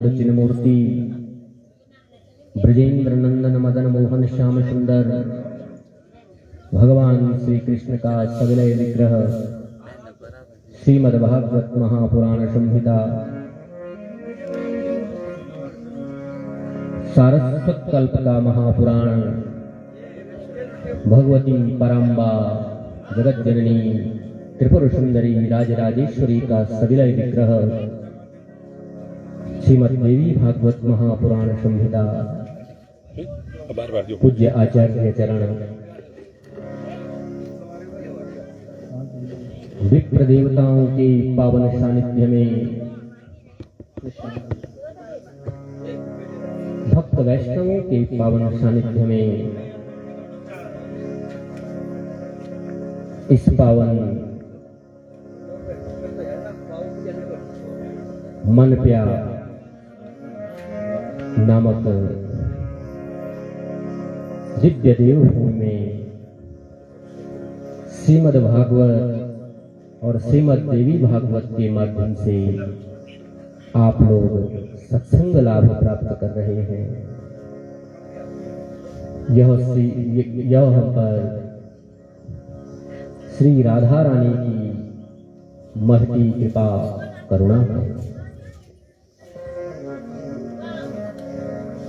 चिन्मूर्ति ब्रजेंद्र नंदन मदन मोहन श्याम सुंदर भगवान श्री कृष्ण का सविनय विग्रह श्रीमद्भागवत महापुराण संहिता सारस्वत कल्प का महापुराण भगवती पराम्बा जगत जननी त्रिपुर सुंदरी राजराजेश्वरी का सविनय विग्रह श्रीमद्देवी भागवत महापुराण संहिता पूज्य आचार्य चरण विप्र देवताओं के पावन सानिध्य में भक्त वैष्णवों के पावन सानिध्य में इस पावन मन प्यार नामक दिव्य देवभूमि में श्रीमद् भागवत और श्रीमद् देवी भागवत के माध्यम से आप लोग सत्संग लाभ प्राप्त कर रहे हैं। यह पर श्री राधा रानी की महती कृपा करुणा है,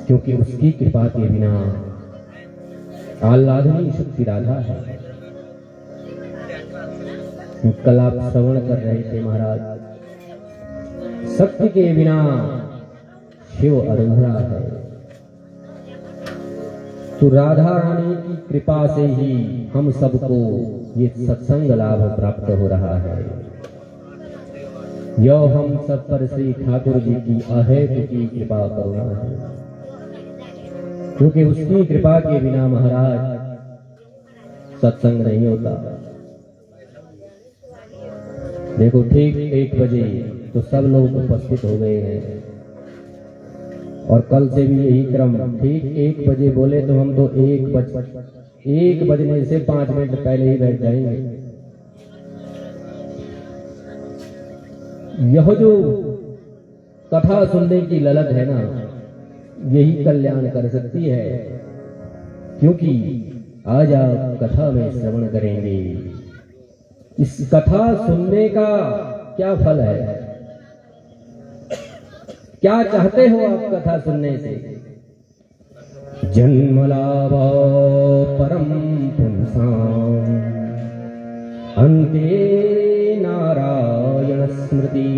क्योंकि उसकी कृपा के बिना आह्लादनी शक्ति राधा है। कल आप श्रवण कर रहे थे महाराज, शक्ति के बिना शिव अधूरा है। तो राधा रानी की कृपा से ही हम सबको ये सत्संग लाभ प्राप्त हो रहा है। यह हम सब पर श्री ठाकुर जी की अहेतुकी कृपा करुणा है, क्योंकि उसकी कृपा के बिना महाराज सत्संग नहीं होता। देखो ठीक 1 बजे तो सब लोग उपस्थित हो गए हैं, और कल से भी यही क्रम। ठीक 1 बजे बोले तो हम तो 1 बजने से 5 मिनट पहले ही बैठ जाएंगे। यह जो कथा सुनने की ललक है ना, यही कल्याण कर सकती है, क्योंकि आज आप कथा में श्रवण करेंगे। इस कथा सुनने का क्या फल है, क्या चाहते हो आप कथा सुनने से? जन्म लाभ परम पुंसाम अन्ते नारायण स्मृति।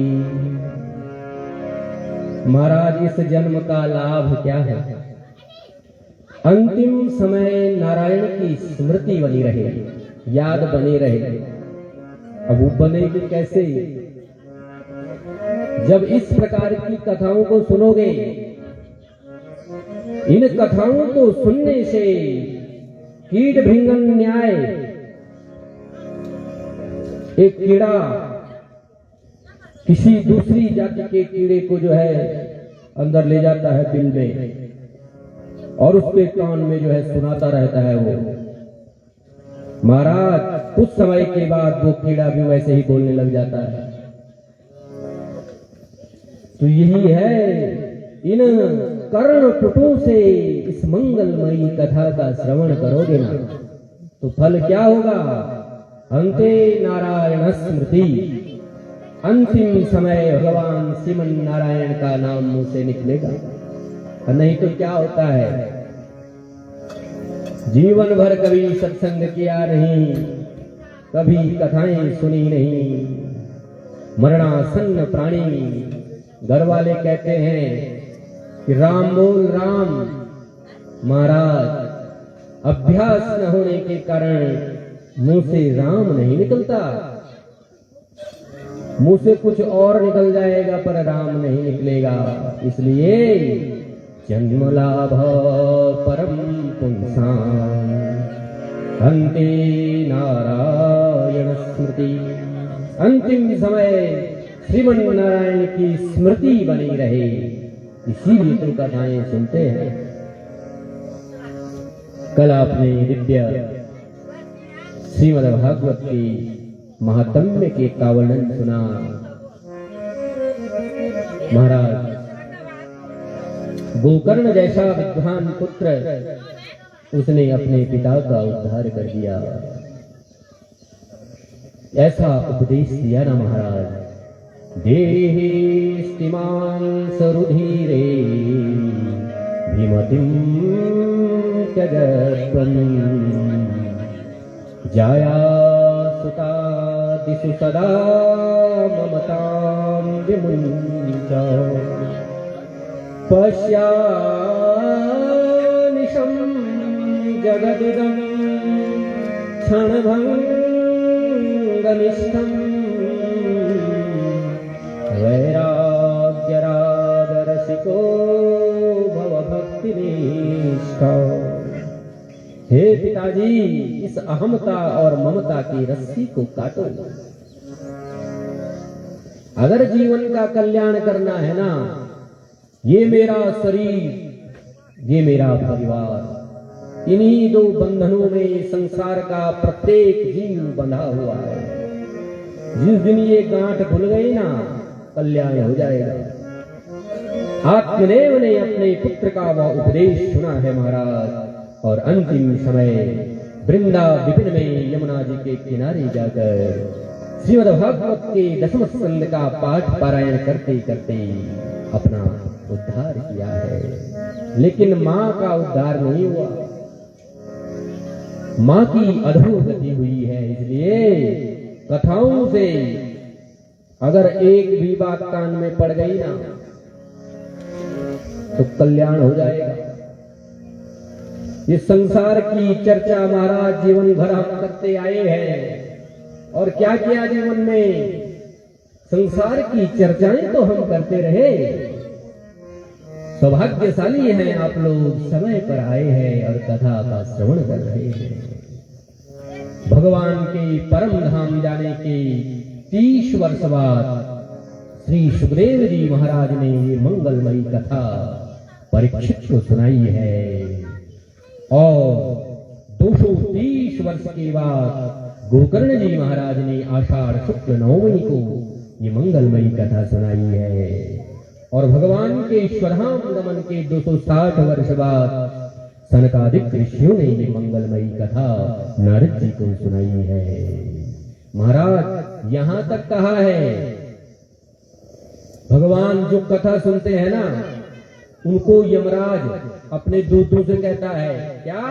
महाराज इस जन्म का लाभ क्या है? अंतिम समय नारायण की स्मृति बनी रहे, याद बनी रहे। अब वो बनेगी कैसे? जब इस प्रकार की कथाओं को सुनोगे, इन कथाओं को सुनने से कीट भृंगन न्याय, एक कीड़ा किसी दूसरी जाति के कीड़े को जो है अंदर ले जाता है बिल में, और उसके कान में जो है सुनाता रहता है वो। महाराज कुछ समय के बाद वो कीड़ा भी वैसे ही बोलने लग जाता है। तो यही है, इन कर्ण पुटों से इस मंगलमयी कथा का श्रवण करोगे ना, तो फल क्या होगा? अंते नारायण स्मृति। अंतिम समय भगवान श्रीमन नारायण का नाम मुंह से निकलेगा। नहीं तो क्या होता है, जीवन भर कभी सत्संग किया नहीं, कभी कथाएं सुनी नहीं, मरणासन्न प्राणी। घर वाले कहते हैं कि राम बोल राम। महाराज अभ्यास न होने के कारण मुंह से राम नहीं निकलता, मुंह से कुछ और निकल जाएगा पर राम नहीं निकलेगा। इसलिए जन्म लाभ परम पुंसाम अन्ते नारायण स्मृति। अंतिम समय श्रीमन नारायण की स्मृति बनी रहे, इसीलिए तो कथाएं सुनते हैं। कल आपने दिव्य श्रीमद् भागवत की महात्म्य के का वर्णन सुना। महाराज गोकर्ण जैसा विद्वान पुत्र उसने अपने पिता का उद्धार कर दिया। ऐसा उपदेश दिया ना महाराज। देहि स्तिमान सरुधीरे भीमतिम त्यजत्वं जाया सुता दिशु सदा ममतां विमुञ्च पश्यानिशं जगदिदं क्षणभङ्गनिष्ठं वैराग्यरागरसिको भव भक्तिनिष्ठा। हे पिताजी, इस अहमता और ममता की रस्सी को काटो। अगर जीवन का कल्याण करना है ना, ये मेरा शरीर, ये मेरा परिवार, इन्हीं दो बंधनों में संसार का प्रत्येक जीव बंधा हुआ है। जिस दिन ये गांठ खुल गई ना, कल्याण हो जाएगा। आत्मदेव ने अपने पुत्र का वह उपदेश सुना है महाराज, और अंतिम समय वृंदा विपिन में यमुना जी के किनारे जाकर श्रीमद्भागवत के 10वें स्कंद का पाठ पारायण करते करते अपना उद्धार किया है। लेकिन मां का उद्धार नहीं हुआ, मां की अधोगति हुई है। इसलिए कथाओं से अगर एक भी बात कान में पड़ गई ना, तो कल्याण हो जाएगा। ये संसार की चर्चा महाराज जीवन भर हम करते आए हैं, और क्या किया जीवन में? संसार की चर्चाएं तो हम करते रहे। सौभाग्यशाली हैं आप लोग, समय पर आए हैं और कथा का श्रवण कर रहे हैं। भगवान के परम धाम जाने के 30 वर्ष बाद श्री सुखदेव जी महाराज ने ये मंगलमयी कथा परीक्षित को सुनाई है, और 230 वर्ष के बाद गोकर्ण जी महाराज ने आषाढ़ शुक्ल नवमी को ये मंगलमयी कथा सुनाई है। और भगवान के ईश्वरधाम गमन के 260 वर्ष बाद सनकादिक ऋषियों ने ये मंगलमयी कथा नारद जी को सुनाई है। महाराज यहां तक कहा है, भगवान जो कथा सुनते हैं ना, उनको यमराज अपने दूतों से कहता है क्या?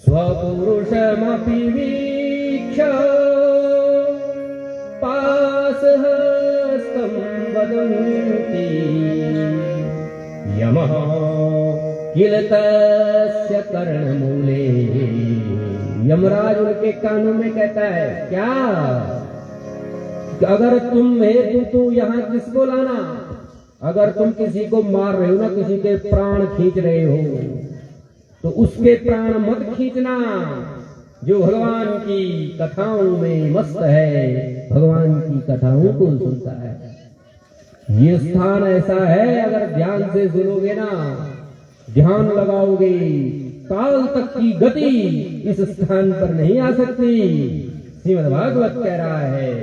स्वपुरुषमपि वीक्ष्य पाशहस्तं वदन्ति यमः किल तस्य कर्णमूले। यमराज उनके कानों में कहता है क्या? अगर तुम हेतु तो यहाँ किसको लाना? अगर तुम किसी को मार रहे हो ना, किसी के प्राण खींच रहे हो, तो उसके प्राण मत खींचना जो भगवान की कथाओं में मस्त है, भगवान की कथाओं को सुनता है। ये स्थान ऐसा है, अगर ध्यान से सुनोगे ना, ध्यान लगाओगे, काल तक की गति इस स्थान पर नहीं आ सकती। श्रीमद्भागवत कह रहा है,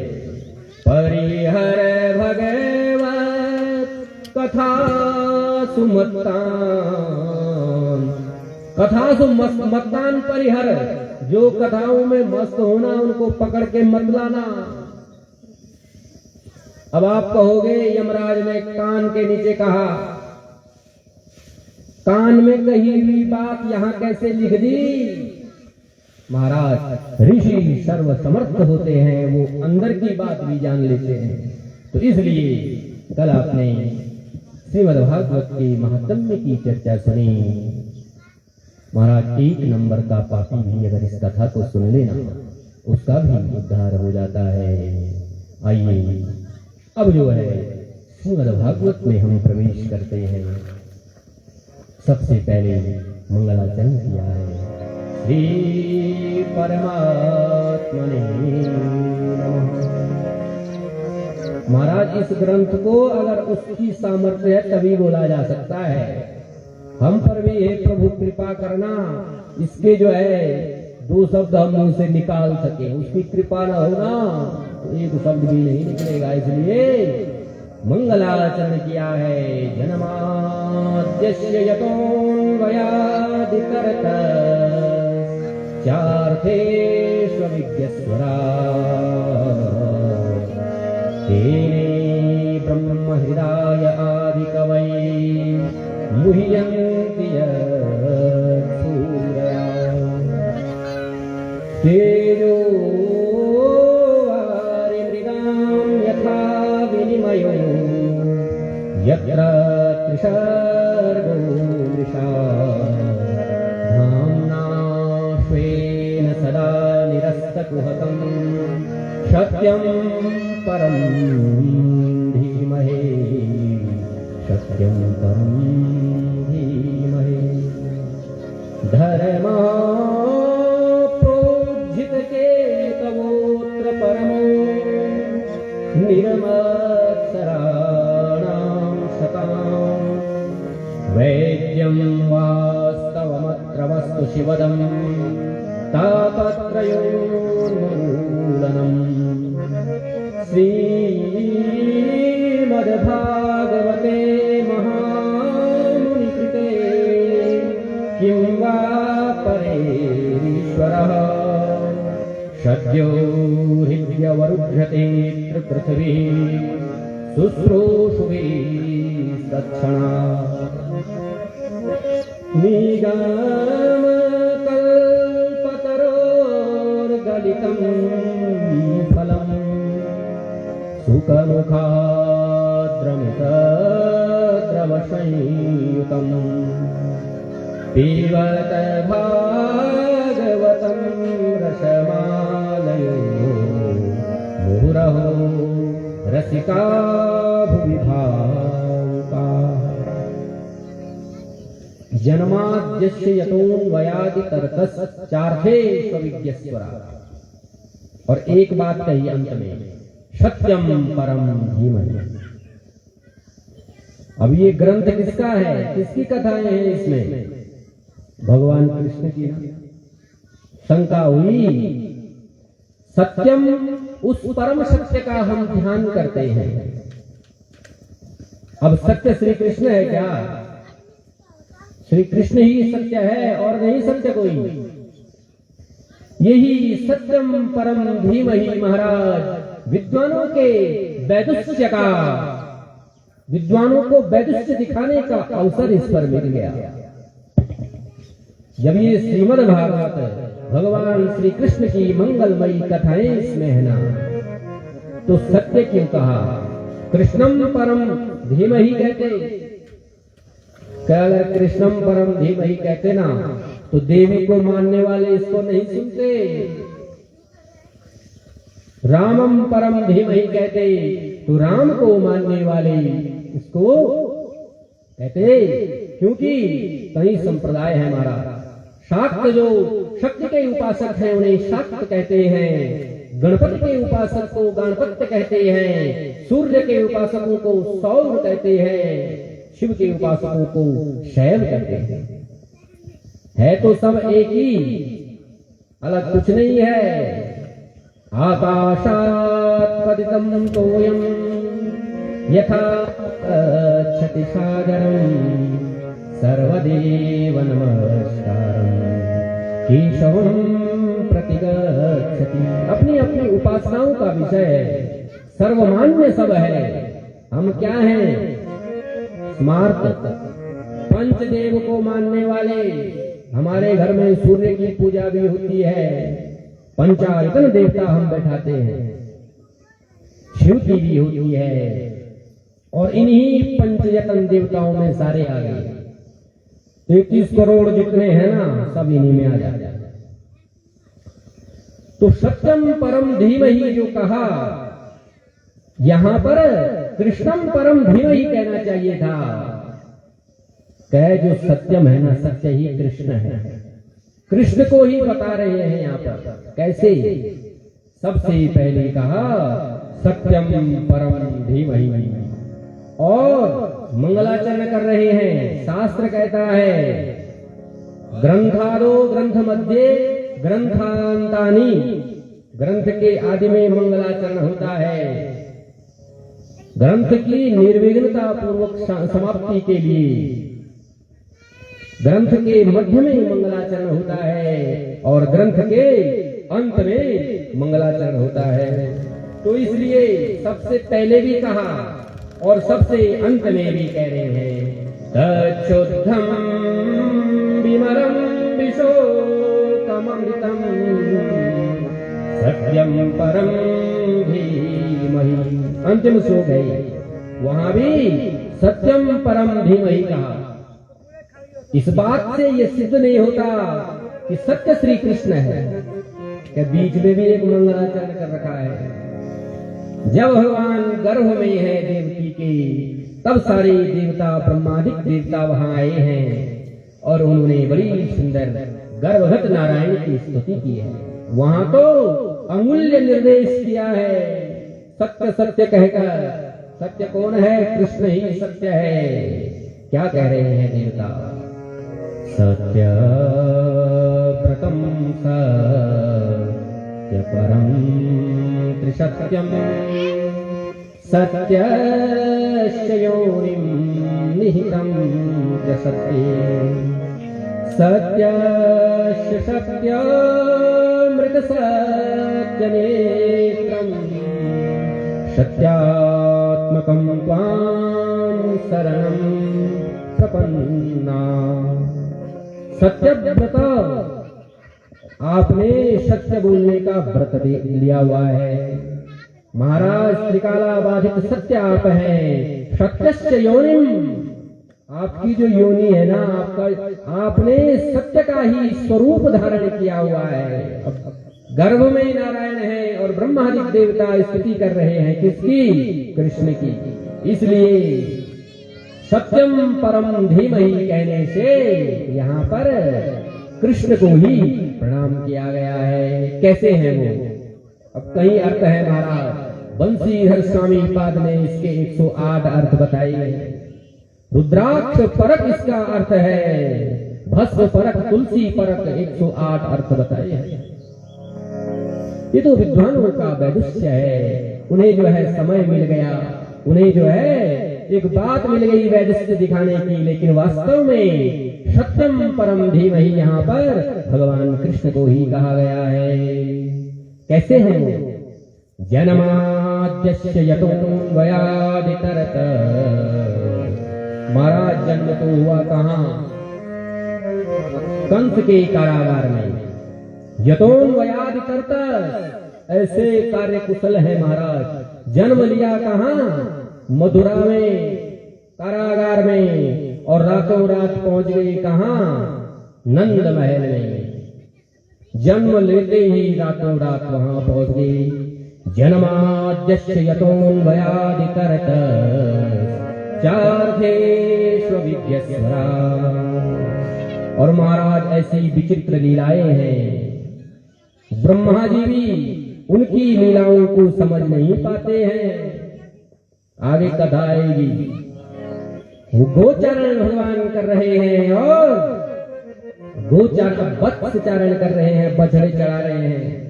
परिहर भगवत कथा सुमत्तान। कथा सुमत्तान परिहर, जो कथाओं में मस्त होना उनको पकड़ के मत लाना। अब आप कहोगे यमराज ने कान के नीचे कहा, कान में कही हुई बात यहां कैसे लिख दी? महाराज ऋषि सर्व समर्थ होते हैं, वो अंदर की बात भी जान लेते हैं। तो इसलिए कल आपने श्रीमद्भागवत के महात्म्य की चर्चा सुनी। महाराज 1 नंबर का पापी भी अगर इस कथा को सुन लेना, उसका भी उद्धार हो जाता है। आइए अब जो है श्रीमद्भागवत में हम प्रवेश करते हैं। सबसे पहले मंगलाचरण किया है। श्री परमात्मने नमः। महाराज इस ग्रंथ को अगर उसकी सामर्थ्य है तभी बोला जा सकता है। हम पर भी है प्रभु कृपा करना, इसके जो है 2 शब्द हम मुंह से निकाल सके, उसकी कृपा न होना तो 1 शब्द भी नहीं निकलेगा। इसलिए मंगलाचरण किया है। जनमा जन्माद्यस्य यतोऽन्वयादितरतश्चार्थेष्वविज्ञस्वराट् तेने ब्रह्महृदाय आदिकवये मुह्यन्ति यत्सूरयाः तेजो वारिमृदां यथा विनिमयो यत्र त्रिसर्गो मृषा धाम्ना स्वेन सदा निरस्तकुहकं सत्यं परं धीमहि सत्यं परं धीमहि धर्मप्रोज्झितकेतवोऽत्र परमो निर्मत्सराणां सतां वैद्यं वास्तवमत्र वस्तु शिवदं तापत्रयोन्मूलनम् श्रीमद्भागवते महामुनिकृते किं वा परेरीश्वरः सद्यो हृद्यवरुध्यते पृथिवी शुश्रूषुभिः तत्क्षणात् निगमकल्पतरोर्गलितं फलम् सुखमुखाद्रमितद्रवसंयुतम् पिबत भागवतं रसमालयो मुहुरहो रसिका भुवि भावुकाः जन्माद्यस्य यतोऽन्वयादितरतश्चार्थेष्वविज्ञस्वराट्। और एक बात कही अंत में, सत्यम परम धीमहि। अब ये ग्रंथ किसका है, किसकी कथाएं हैं इसमें? भगवान कृष्ण की। शंका हुई, सत्यम उस परम सत्य का हम ध्यान करते हैं। अब सत्य श्री कृष्ण है क्या? श्री कृष्ण ही सत्य है और नहीं सत्य कोई। यही सत्यम परम धीमहि महाराज विद्वानों के वैदुष्य का, विद्वानों को वैदुष्य दिखाने का अवसर इस पर मिल गया। जब ये श्रीमद् भागवत भगवान श्री कृष्ण की मंगलमयी कथाएं इसमें है ना, तो सत्य क्यों कहा? कृष्णम परम धीमहि कहते, अगर कृष्णम परम धीमहि कहते ना, तो देवी को मानने वाले इसको नहीं सुनते। रामम परम धीमहि कहते, तो राम को मानने वाले इसको कहते, क्योंकि कई संप्रदाय है हमारा। शाक्त जो शक्ति के उपासक हैं उन्हें शाक्त कहते हैं, गणपति के उपासक को गणपत कहते हैं, सूर्य के उपासकों को सौर कहते हैं, शिव के उपासकों को शैव कहते हैं। है तो सब एक ही, अलग कुछ नहीं है। आकाशात् पतितं तोयं यथा गच्छति सागरं सर्वदेव नमस्कारं केशवं प्रतिगच्छति। अपनी अपनी उपासनाओं का विषय सर्वमान्य सब है। हम क्या हैं? स्मार्त पंचदेव को मानने वाले। हमारे घर में सूर्य की पूजा भी होती है, पंचायतन देवता हम बैठाते हैं, शिव की भी होती है, और इन्हीं पंचयतन देवताओं में सारे आ गए। 33 करोड़ जितने हैं ना, सब इन्हीं में आ जाते हैं। तो सत्यम परम धीमहि जो कहा, यहां पर कृष्णम परम धीमहि कहना चाहिए था। कह जो सत्यम है ना, सत्य ही कृष्ण है। कृष्ण को ही बता रहे हैं यहाँ पर। कैसे? सबसे पहले कहा सत्यम परम धीमहि, और मंगलाचरण कर रहे हैं। शास्त्र कहता है ग्रंथादो ग्रंथ मध्य ग्रंथांतानि, ग्रंथ के आदि में मंगलाचरण होता है। ग्रंथ की निर्विघ्नता पूर्वक समाप्ति के लिए ग्रंथ के मध्य में मंगलाचरण होता है और ग्रंथ के अंत में मंगलाचरण होता है। तो इसलिए सबसे पहले भी कहा और सबसे अंत में भी कह रहे हैं, तच्छुद्धम विमलम विशोकमृतम सत्यम परम धीमहि। अंतिम श्लोक है, वहां भी सत्यम परम धीमहि कहा। इस बात से ये सिद्ध नहीं होता कि सत्य श्री कृष्ण है, क्या बीच में भी एक मंगलाचरण कर रखा है। जब भगवान गर्भ में है देवकी के, तब सारे देवता ब्रह्मादिक देवता वहां आए हैं और उन्होंने बड़ी सुंदर गर्भगत नारायण की स्तुति की है। वहां तो अमूल्य निर्देश किया है, सत्य सत्य कहकर। सत्य कौन है? कृष्ण ही सत्य है। क्या कह रहे हैं देवता? सत्य व्रतम सत्य परम त्रिसत्यम सत्यस्य योनिं निहितं सत्ये सत्यस्य सत्यामृत सत्यनेत्रं सत्यात्मकं त्वां शरणं प्रपन्ना। सत्यव्रत, आपने सत्य बोलने का व्रत लिया हुआ है। महाराज त्रिकाला बाधित सत्य आप हैं। सत्यस्य योनिम, आपकी जो योनि है ना, आपने सत्य का ही स्वरूप धारण किया हुआ है। गर्भ में नारायण है और ब्रह्मादि देवता स्तुति कर रहे हैं किसकी? कृष्ण की। इसलिए सत्यम परम धीमहि कहने से यहाँ पर कृष्ण को ही प्रणाम किया गया है। कैसे हैं वो? अब कई अर्थ है महाराज। बंसीधर स्वामी पाद ने इसके 108 अर्थ बताए हैं। रुद्राक्ष परक इसका अर्थ है, भस्म परक, तुलसी परक 108 अर्थ बताए हैं। ये तो विद्वानों का वैदुष्य है। उन्हें जो है समय मिल गया, उन्हें जो है एक बात मिल गई वैदुष्य दिखाने की, लेकिन वास्तव में सत्यम परम धीमहि यहाँ पर भगवान कृष्ण को ही कहा गया है। कैसे हैं वो? जन्माद्यस्य यतोऽन्वयादितरत। महाराज जन्म तो हुआ कहाँ? कंस के कारागार में। यतोऽन्वयादितरत, ऐसे कार्य कुशल है महाराज। जन्म लिया कहाँ? मथुरा में, कारागार में, और रातों रात पहुंच गए कहाँ? नंद महल में। जन्म लेते ही रातों रात वहां पहुंच गए। जन्माद्यस्य यतोऽन्वयादितरत चार्थेष्वविद्यस्वरा। और महाराज ऐसी विचित्र लीलाएं हैं, ब्रह्मा जी भी उनकी लीलाओं को समझ नहीं पाते हैं। आगे कथा आएगी, वो गोचारण भगवान कर रहे हैं और गोचारण वत्स चारण कर रहे हैं, बछड़े चढ़ा रहे हैं।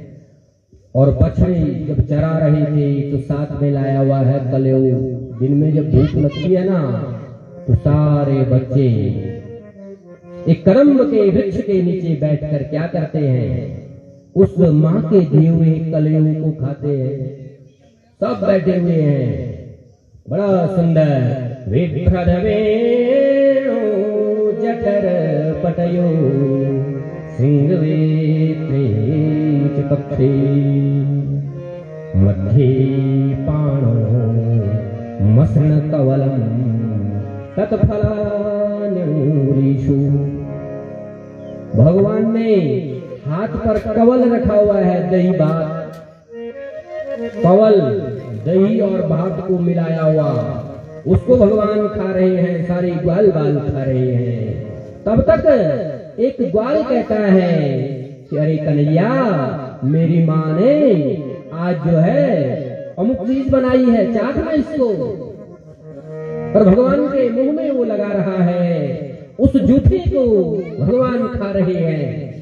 और बछड़े जब चरा रहे थे तो साथ में लाया हुआ है कलेऊ। दिन में जब भूख लगती है ना, तो सारे बच्चे एक करम्ब के वृक्ष के नीचे बैठकर क्या करते हैं? उस माँ के दिए हुए कलेऊ को खाते हैं। सब बैठे हुए हैं, बड़ा सुंदर। विभ्रदवेणो जठर पटयो सिंहवेत्रे च पक्षे मध्ये पाणो मसन कवलम तत्फलान्यूरीषु। भगवान ने हाथ पर कवल रखा हुआ है, दही भात। कवल दही और भात को मिलाया हुआ, उसको भगवान खा रहे हैं। सारे ग्वाल बाल खा रहे हैं। तब तक एक ग्वाल कहता है कि अरे कन्हैया, मेरी माँ ने आज जो है अमुक चीज बनाई है, चाखना इसको। पर भगवान के मुंह में वो लगा रहा है, उस जूठे को भगवान खा रहे हैं।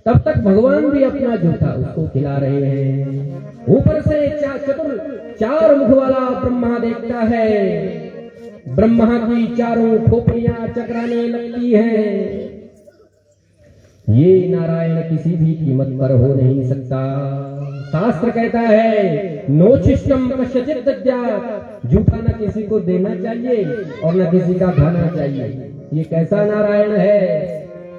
तब तक भगवान भी अपना जूठा उसको खिला रहे हैं। ऊपर से चतुर चार मुख वाला ब्रह्मा देखता है। ब्रह्मा की चारों खोपड़ियां चकराने लगती हैं। ये नारायण किसी भी कीमत पर हो नहीं सकता। शास्त्र कहता है नोचिष्टम कस्यचित् दद्यात्, झूठा न किसी को देना चाहिए और न किसी का खाना चाहिए। ये कैसा नारायण है?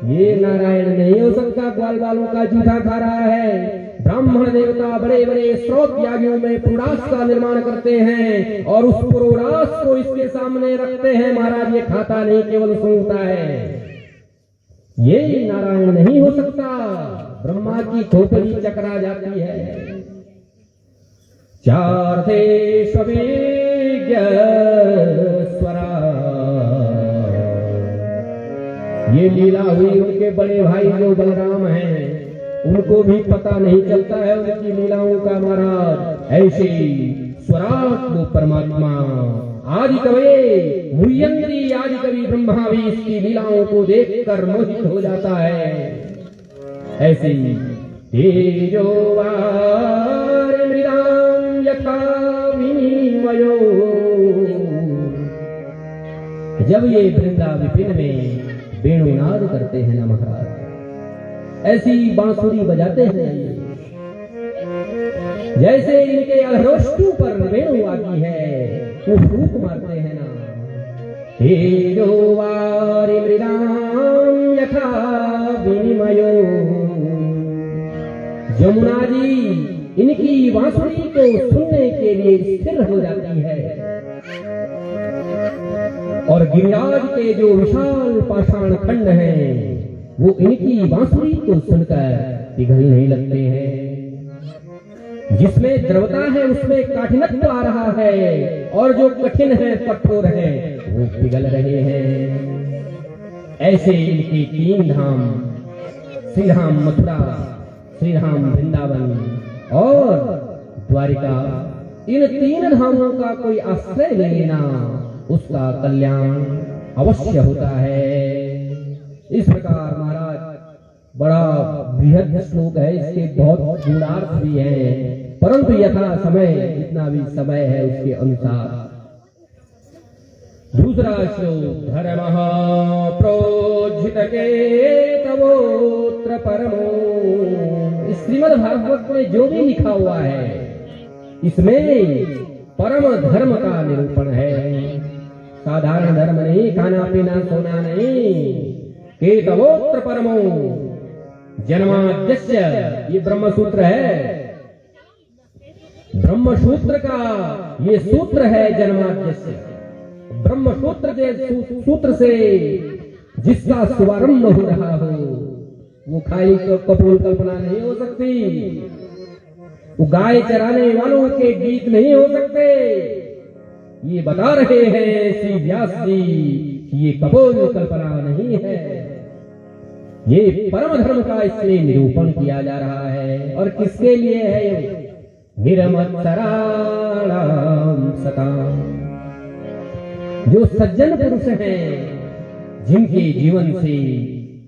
ये नारायण नहीं हो सकता। ग्वाल बालों का जूठा खा रहा है। ब्राह्मण देवता बड़े बड़े स्रोत यागियों में पुरोडास का निर्माण करते हैं और उस पुरोडास को इसके सामने रखते हैं। महाराज ये खाता नहीं, केवल सूंघता है। ये नारायण नहीं हो सकता। ब्रह्मा की खोपड़ी चकरा जाती है। चार थे स्वेज्ञ स्वरा, ये लीला हुई उनके बड़े भाई जो बलराम हैं, उनको भी पता नहीं चलता है उनकी लीलाओं का। महाराज ऐसे स्वराट वो परमात्मा आदि कवि मुह्यंत्री आदि कवि ब्रह्मा भी इसकी लीलाओं को देखकर मोहित हो जाता है। ऐसे तेजोवार मृदाम यथा विनिमयो, जब ये वृंदा विपिन में वेणुनाद करते हैं ना महाराज, ऐसी बांसुरी बजाते हैं जैसे इनके अधरोष्टू पर वेणु आती है, वो फूंक मारते हैं ना। तेजोवारि मृदाम यथा विनिमयो, जमुना जी इनकी बांसुरी को सुनने के लिए स्थिर हो जाती है और गिरिराज के जो विशाल पाषाण खंड हैं वो इनकी बांसुरी को सुनकर पिघलने लगते हैं। जिसमें द्रवता है उसमें काठिन्यत्व आ रहा है और जो कठिन है कठोर है वो पिघल रहे हैं। ऐसे इनके तीन धाम, श्री धाम मथुरा, श्री धाम वृंदावन और द्वारिका, इन तीन धामों का कोई आश्रय ले लेना उसका कल्याण अवश्य होता है। इस प्रकार महाराज बड़ा बृहद श्लोक है, इसके बहुत गूढ़ार्थ भी है, परंतु यथा समय जितना भी समय है उसके अनुसार। दूसरा श्लोक, धर्मः प्रोज्झित केतवोऽत्र परमो, इस श्रीमद् भागवत में जो भी लिखा हुआ है इसमें परम धर्म का निरूपण है। साधारण धर्म नहीं, खाना पीना सोना नहीं। केतवोऽत्र परमो जन्माद्यस्य, ये ब्रह्म सूत्र है। ब्रह्म सूत्र का ये सूत्र है जन्माद्यस्य। ब्रह्म सूत्र से जिसका शुभारंभ हो रहा हो वो खाली कपोल कल्पना नहीं हो सकती, वो गाय चराने वालों के गीत नहीं हो सकते। ये बता रहे हैं श्री व्यास जी, ये कपोल कल्पना नहीं है, ये परम धर्म का इसमें निरूपण किया जा रहा है। और किसके लिए है ये? निरमत्सराणाम सताम, जो सज्जन पुरुष हैं जिनके जीवन से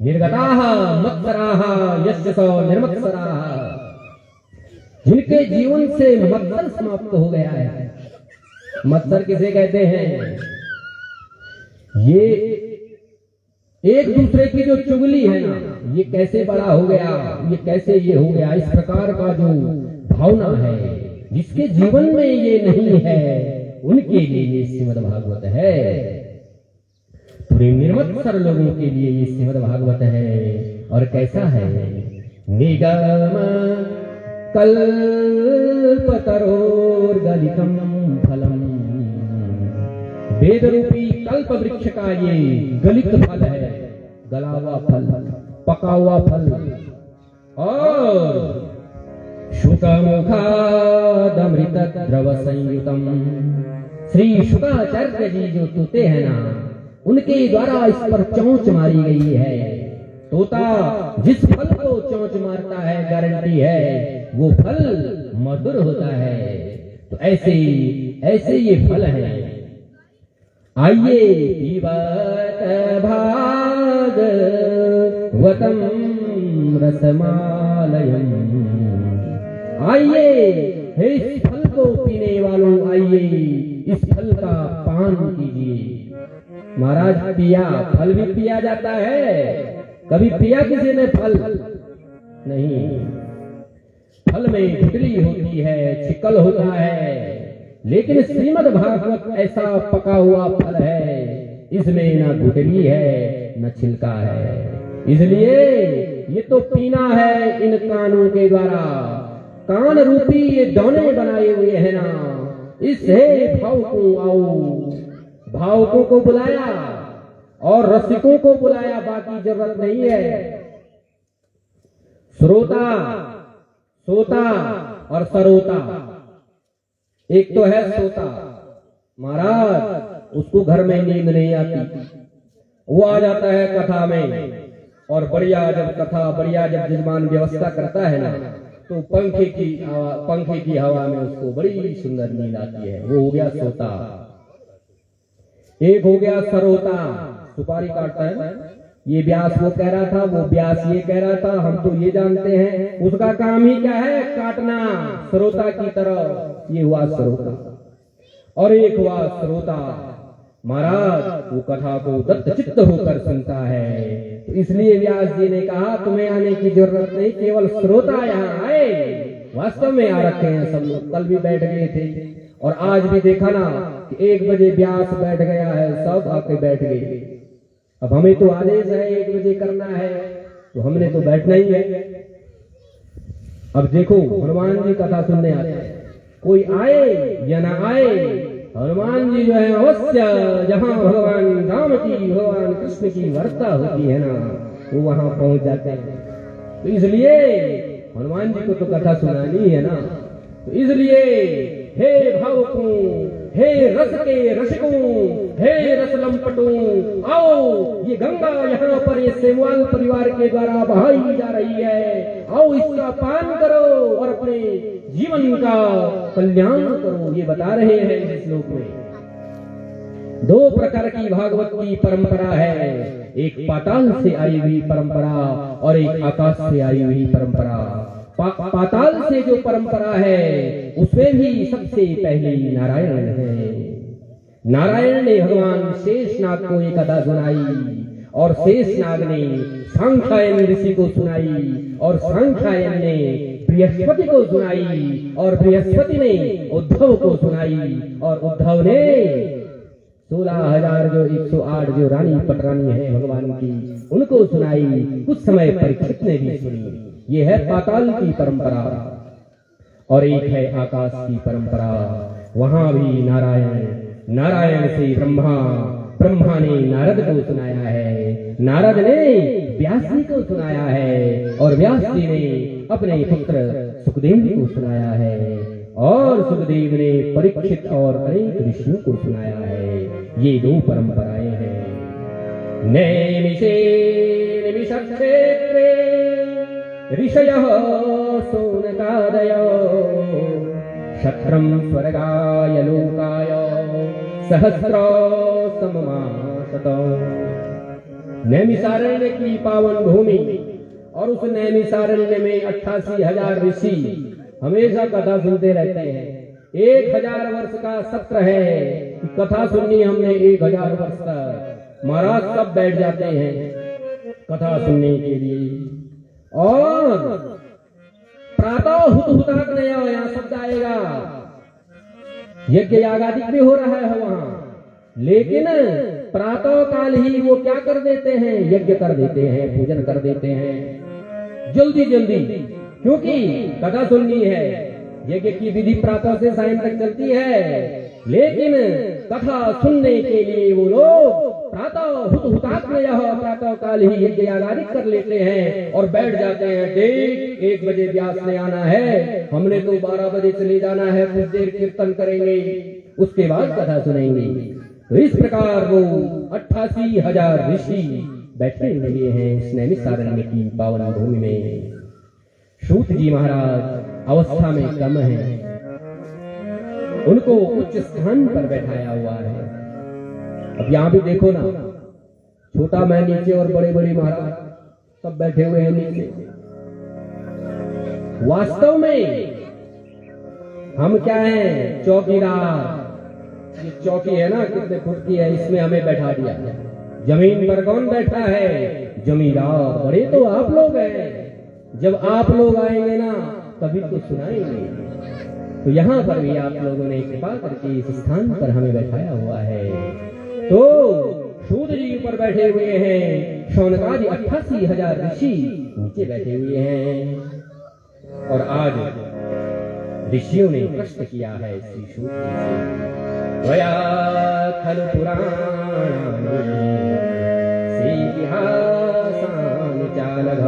निर्गताः मत्सराः यस्य निर्मत्सराः, जिनके जीवन से मत्सर समाप्त हो गया है। मत्सर किसे कहते हैं? ये एक दूसरे की जो चुगली है ना, ये कैसे बड़ा हो गया, ये कैसे ये हो गया, इस प्रकार का जो भावना है जिसके जीवन में ये नहीं है उनके लिए ये श्रीमद् भागवत है। पूरे निर्मत्सर लोगों के लिए ये श्रीमद् भागवत है। और कैसा है? निगम कल्पतरोर्गलितं फलम, वेद रूपी कल्प वृक्ष का ये गलित फल है, गला हुआ फल, पका हुआ फल। और शुकमुखादमृत द्रव संयुतम, श्री शुकाचार्य जी जो तोते हैं ना, उनके द्वारा इस पर चोंच मारी गई है। तोता जिस फल को चोंच मारता है गारंटी है वो फल मधुर होता है। तो ऐसे ये फल है। आइए पीबत भागवतम रसमालयम, आइए इस फल को पीने वालों आइए, इस फल का पान कीजिए। महाराज पिया, फल भी पिया जाता है? कभी पिया किसी ने फल? नहीं। फल में गुठली होती है, छिकल होता है, लेकिन श्रीमद् भागवत ऐसा पका हुआ फल है, इसमें न गुठली है न छिलका है। इसलिए ये तो पीना है इन कानों के द्वारा। कान रूपी ये दोने बनाए हुए हैं ना, इससे भावुकों आओ। भावुकों को बुलाया और रसिकों को बुलाया, बाकी जरूरत नहीं है। श्रोता, सोता और सरोता। एक तो है सोता, महाराज उसको घर में नींद नहीं आती, वो आ जाता है कथा में, और बढ़िया जब जजमान व्यवस्था करता है ना, तो पंखे की हवा में उसको बड़ी सुंदर नींद आती है। वो हो गया सोता। एक हो गया सरोता, सुपारी काटता है। ये व्यास वो कह रहा था, वो व्यास ये कह रहा था, हम तो ये जानते हैं, उसका काम ही क्या है? काटना, श्रोता की तरह। ये हुआ श्रोता। और एक हुआ श्रोता, महाराज वो कथा को दत्त चित्त होकर सुनता है। तो इसलिए व्यास जी ने कहा तुम्हें आने की जरूरत नहीं, केवल श्रोता यहाँ आए। वास्तव में आ रखे हैं सब लोग, कल भी बैठ गए थे और आज भी देखा ना कि 1 बजे व्यास बैठ गया है, सब आके बैठ गए। अब हमें तो आदेश है 1 बजे करना है, तो हमने तो बैठना ही है। अब देखो हनुमान जी कथा सुनने आते हैं, कोई आए या ना आए, हनुमान जी जो है अवश्य जहां भगवान राम की, भगवान कृष्ण की वार्ता होती है ना, वो वहां पहुंच जाते हैं। तो इसलिए हनुमान जी को तो कथा सुनानी है ना। तो इसलिए हे भावुकों, हे रस के रसिकों, हे रस लंपटों, आओ ये गंगा यहाँ पर ये सेवाल परिवार के द्वारा बहाई जा रही है, आओ इसका पान करो और अपने जीवन का कल्याण करो। ये बता रहे हैं इस श्लोक में। 2 प्रकार की भागवत की परंपरा है, एक पाताल से आई हुई परंपरा और एक आकाश से आई हुई परंपरा। पाताल से जो परंपरा है उसमें भी सबसे पहले नारायण है। नारायण ने भगवान शेषनाग को एक कथा सुनाई और शेषनाग ने सांख्यायन ऋषि को सुनाई और सांख्यायन ने बृहस्पति को सुनाई और बृहस्पति ने उद्धव को सुनाई और उद्धव ने 16,000 जो 108 जो रानी पटरानी है भगवान की, उनको सुनाई। कुछ समय परीक्षित ने भी सुनी। ये है पाताल की परंपरा। और एक है आकाश की परंपरा, वहां भी नारायण से ब्रह्मा ने नारद को सुनाया है, नारद ने व्यास जी को सुनाया है और व्यास जी ने अपने पुत्र सुखदेव को सुनाया है और सुखदेव ने परीक्षित और अनेक ऋषियों को सुनाया है। ये 2 परंपराएं हैं। नैमिषे निमिषक्षेत्रे ऋषयः सोनकादयो शत्रं स्वर्गाय लोकाय सहस्र सममासत। नैमिषारण्य की पावन भूमि और उस नैमिषारण्य में 88,000 ऋषि हमेशा कथा सुनते रहते हैं। 1000 वर्ष का सत्र है, कथा सुननी हमने 1000 वर्ष तक। महाराज सब बैठ जाते हैं कथा सुनने के लिए। और प्रातः हुताग्नय यहाँ शब्द आएगा, यज्ञ यागादि भी हो रहा है वहां, लेकिन प्रातः काल ही वो क्या कर देते हैं? यज्ञ कर देते हैं, पूजन कर देते हैं जल्दी जल्दी, क्योंकि कथा सुननी है। यज्ञ की विधि प्रातः से सायं तक चलती है, लेकिन कथा सुनने के लिए वो लोग प्रातः प्रातः काल ही यज्ञ यागादि कर लेते हैं और बैठ जाते हैं। देख 1 बजे व्यास ने आना है, हमने तो 12 बजे चले जाना है, कुछ देर कीर्तन करेंगे, उसके बाद कथा सुनेंगे। तो इस प्रकार वो 88,000 ऋषि बैठे हुए हैं उस नैमिषारण्य की पावन भूमि में। सूत जी महाराज अवस्था में कम है, उनको उच्च स्थान पर बैठाया हुआ है। अब यहां भी देखो ना, छोटा मैं नीचे और बड़े बड़े महाराज सब बैठे हुए हैं नीचे। वास्तव में हम क्या हैं? चौकीदार। ये चौकी है ना, कितने फुट की है, इसमें हमें बैठा दिया। जमीन पर कौन बैठा है? जमींदार। बड़े तो आप लोग हैं। जब आप लोग आएंगे ना तभी तो सुनाएंगे। तो यहाँ पर भी आप लोगों ने कृपा करके इस स्थान पर हमें बैठाया हुआ है। तो शूद्र जी ऊपर बैठे हुए हैं, शौनकादि 88,000 ऋषि नीचे बैठे हुए हैं। और आज ऋषियों ने प्रश्न किया है श्री शूद्र जी से, त्वया खलु पुराणानि इतिहासानि चानघ।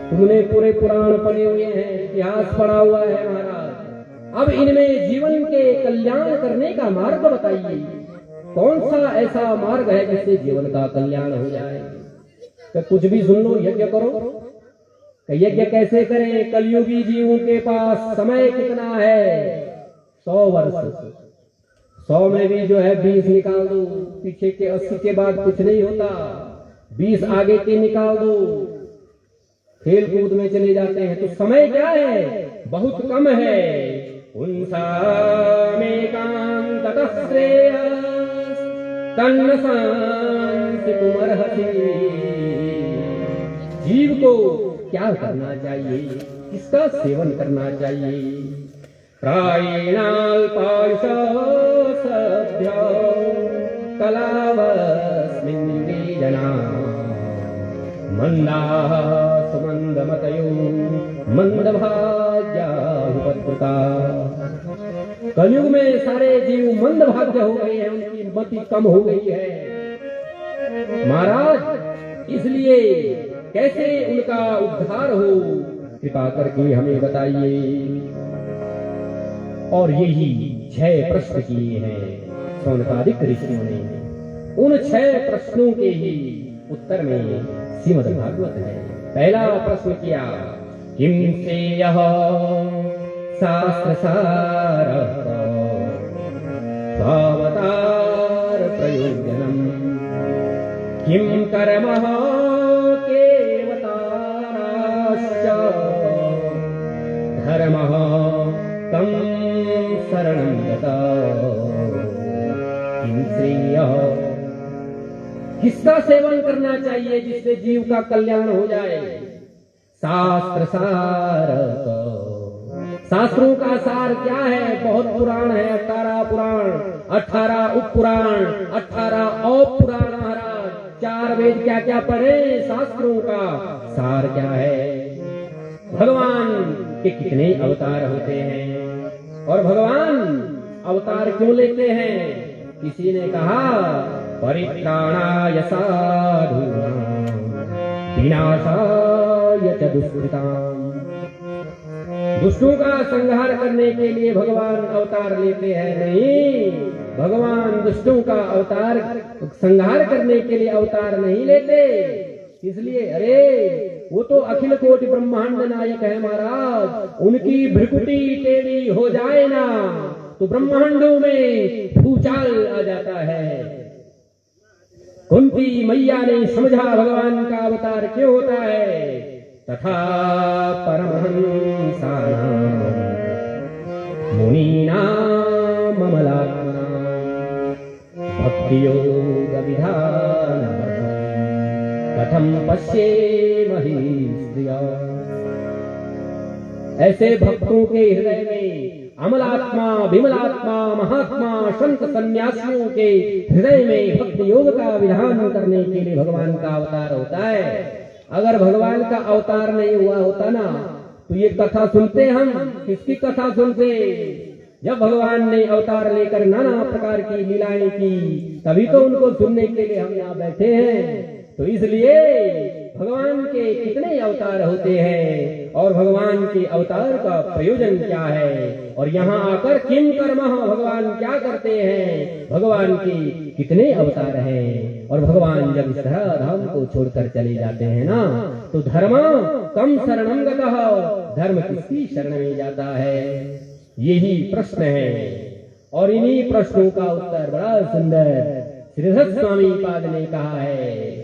तुमने पूरे पुराण पढ़े हुए हैं, इतिहास पढ़ा हुआ है महाराज। अब इनमें जीवन के कल्याण करने का मार्ग बताइए। कौन सा ऐसा मार्ग है जिससे जीवन का कल्याण हो जाए? तो कुछ भी सुन लो, यज्ञ करो। यज्ञ कैसे करें? कलयुगी जीवों के पास समय कितना है? 100 वर्ष। 100 में भी जो है 20 निकाल दो, पीछे के 80 के बाद कुछ नहीं होता। 20 आगे के निकाल दो, खेल कूद में चले जाते हैं। तो समय क्या है? बहुत कम है। तन्न सांसि तुमर्हसि। जीव को क्या करना चाहिए? किसका सेवन करना चाहिए? प्रायेणाल्पायुष सभ्य कलावस्मिन् युगे जना मंदाः सुमन्दमतयो मंदभाग्या उपद्रुता। कलयुग में सारे जीव मंद भाग्य हो गए हैं, उनकी मति कम हो गई है महाराज। इसलिए कैसे उनका उद्धार हो, कृपा करके हमें बताइए। और यही 6 प्रश्न किए हैं शौनकादिक ऋषियों ने। उन 6 प्रश्नों के ही उत्तर में श्रीमद् भागवत है। पहला प्रश्न किया, किम से यह शास्त्र सार स्वावतार प्रयोजनम किम कर्मः केवताराश्च धर्मः कम शरणं गता किम श्रेयः। किसका सेवन करना चाहिए जिससे जीव का कल्याण हो जाए? शास्त्र सार। शास्त्रों का सार क्या है? बहुत पुराण है, 18 पुराण, 18 उप पुराण, 18 औप पुराण महाराज। 4 वेद क्या क्या पढ़े? शास्त्रों का सार क्या है? भगवान के कितने अवतार होते हैं और भगवान अवतार क्यों लेते हैं? किसी ने कहा, परित्राणाय साधूनां विनाशाय च दुष्कृताम्। दुष्टों का संहार करने के लिए भगवान अवतार लेते हैं? नहीं, भगवान दुष्टों का अवतार संहार करने के लिए अवतार नहीं लेते। इसलिए अरे वो तो अखिल कोटि ब्रह्मांड नायक है महाराज। उनकी भ्रिकुटी टेढ़ी हो जाए ना तो ब्रह्मांडों में भूचाल आ जाता है। कुंती मैया ने समझा भगवान का अवतार क्यों होता है। तथा परमहंसानां मुनीनां अमलात्मनां भक्तियोग विधानम् कथं पश्येमहि स्त्रिया। ऐसे भक्तों के हृदय में अमलात्मा, विमलात्मा, महात्मा, संत सन्यासियों के हृदय में भक्ति योग का विधान करने के लिए भगवान का अवतार होता है। अगर भगवान का अवतार नहीं हुआ होता ना तो ये कथा सुनते हम। किसकी कथा सुनते? जब भगवान ने अवतार लेकर नाना प्रकार की लीलाएं की तभी तो उनको सुनने के लिए हम यहाँ बैठे हैं। तो इसलिए भगवान के कितने अवतार होते हैं और भगवान के अवतार का प्रयोजन क्या है और यहाँ आकर किम कर्मः, भगवान क्या करते हैं, भगवान के कितने अवतार हैं। और भगवान जब इस धराधाम को छोड़कर चले जाते हैं ना तो धर्म कम शरणं गतः, धर्म किसकी शरण में जाता है? यही प्रश्न है। और इन्हीं प्रश्नों का उत्तर बड़ा सुंदर श्रीधर स्वामी पाद ने कहा है।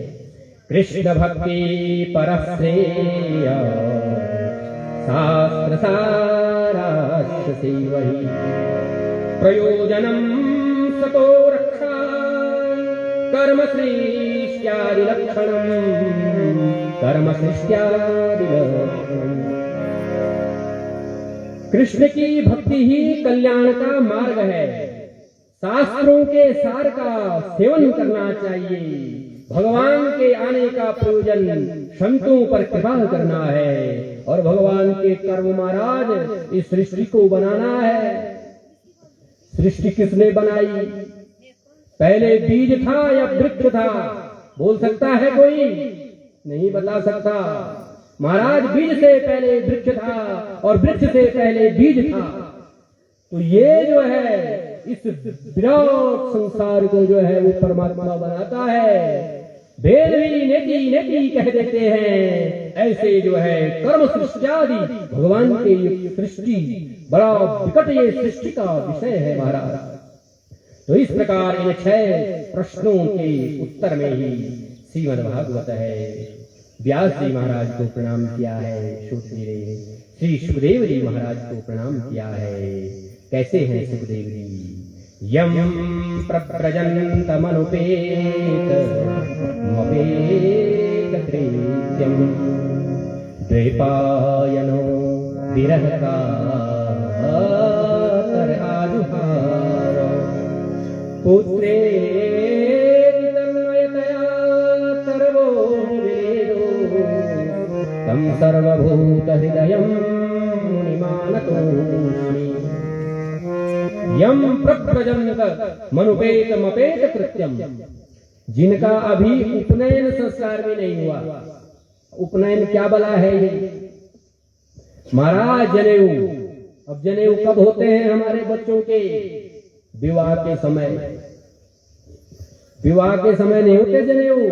कृष्ण भक्ति परश्रेय शास्त्र सार राक्षसी वही प्रयोजनम सतो रक्षा कर्म सृष्ट्यादि लक्षणम कर्म सृष्ट्यादि लक्षणम। कृष्ण की भक्ति ही कल्याण का मार्ग है। शास्त्रों के सार का सेवन करना चाहिए। भगवान के आने का प्रयोजन संतों पर कृपा करना है और भगवान के कर्म महाराज इस सृष्टि को बनाना है। सृष्टि किसने बनाई? पहले बीज था या वृक्ष था? बोल सकता है कोई? नहीं बता सकता। महाराज बीज से पहले वृक्ष था और वृक्ष से पहले बीज था। तो ये जो है इस विराट संसार को जो है वो परमात्मा बनाता है। वेद भी नेति नेति कह देते हैं। ऐसे जो है कर्म सृष्ट्यादि भगवान के ये सृष्टि बड़ा विकट ये सृष्टि का विषय है महाराज। तो इस प्रकार इन 6 प्रश्नों के उत्तर में ही श्रीमद् भागवत है। व्यास जी महाराज को प्रणाम किया है सुखदेव जी, श्री सुखदेव जी महाराज को प्रणाम किया है। कैसे हैं सुखदेव जी? यम प्रव्रजन्तमनुपेत मपेतकृत्यं द्वैपायनो विरह कातर आजुहार पुत्रेति तन्मयतया सर्वो वेदो तं सर्वभूतहृदयं मुनिमानतोऽस्मि। यम प्रव्रजन्त मनुपेत मपेत कृत्यम, जिनका अभी उपनयन संस्कार भी नहीं हुआ। उपनयन क्या बला है ये महाराज? जनेऊ। अब जनेऊ कब होते हैं हमारे बच्चों के? विवाह के समय। विवाह के समय नहीं होते जनेऊ।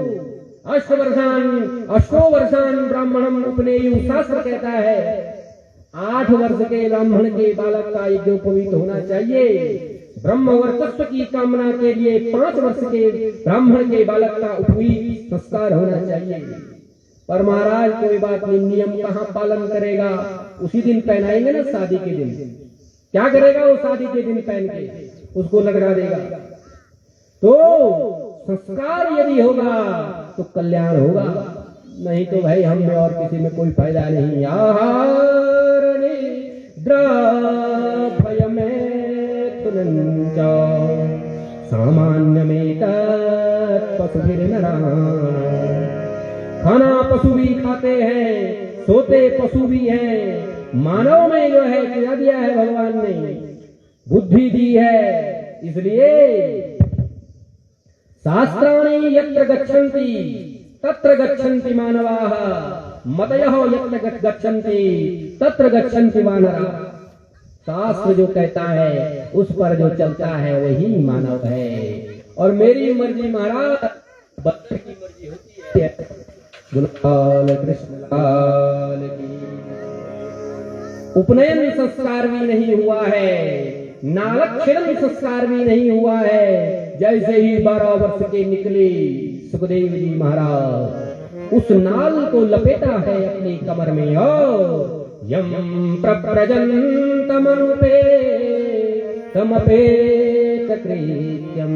अष्टो वर्षान ब्राह्मणम उपनेयु शास्त्र कहता है 8 वर्ष के ब्राह्मण के बालक का यज्ञोपवीत होना चाहिए। ब्रह्म वर्चस्व की कामना के लिए 5 वर्ष के ब्राह्मण के बालक का उपवीत संस्कार होना चाहिए। पर महाराज कोई बात नहीं, नियम कहाँ पालन करेगा? उसी दिन पहनाएंगे ना, शादी के दिन। क्या करेगा वो? शादी के दिन पहन के उसको लगा देगा। तो संस्कार यदि होगा तो कल्याण होगा, नहीं तो भाई हम में और किसी में कोई फायदा नहीं। आहार निद्रा में सामान्य में पशुभिर्नराः। खाना पशु भी खाते हैं, सोते पशु भी हैं। मानव में जो है क्या दिया है भगवान ने? बुद्धि दी है। इसलिए शास्त्राणि यत्र गच्छन्ति तत्र गच्छन्ति मानवाः, मतयः यत्र गच्छन्ति तत्र गच्छन्ति वानराः। शास्त्र जो कहता है उस पर जो चलता है वही मानव है। और मेरी मर्जी महाराज बच्चे की मर्जी होती है। गुलाल कृष्ण लाल की। उपनयन संस्कार भी नहीं हुआ है, नालक्षण संस्कार भी नहीं हुआ है। जैसे ही 12 वर्ष के निकले सुखदेव जी महाराज उस नाल को लपेटा है अपनी कमर में। यम प्रव्रजन्तमनुपेत कृत्यम।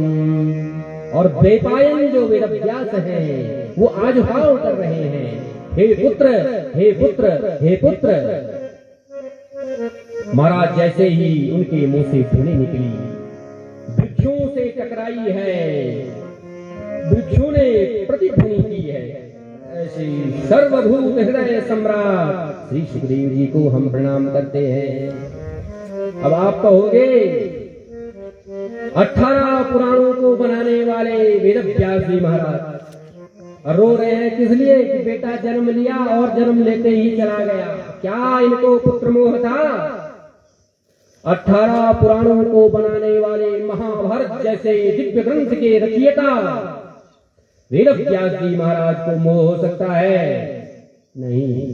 और द्वैपायन जो वेदव्यास हैं वो आजुहाव कर रहे हैं, हे पुत्र, हे पुत्र, हे पुत्र। महाराज जैसे ही उनके मुंह से ध्वनि निकली, वृक्षों से टकराई है, वृक्षों ने प्रतिध्वनि की है। ऐसे सर्वभूत हृदय सम्राट श्री सुखदेव जी को हम प्रणाम करते हैं। अब आप कहोगे 18 पुराणों को बनाने वाले वेदव्यास जी महाराज रो रहे हैं किस लिए? कि बेटा जन्म लिया और जन्म लेते ही चला गया। क्या इनको पुत्र मोह था? 18 पुराणों को बनाने वाले महाभारत जैसे दिव्य ग्रंथ के रचयिता वेदव्यास जी महाराज को मोह हो सकता है? नहीं।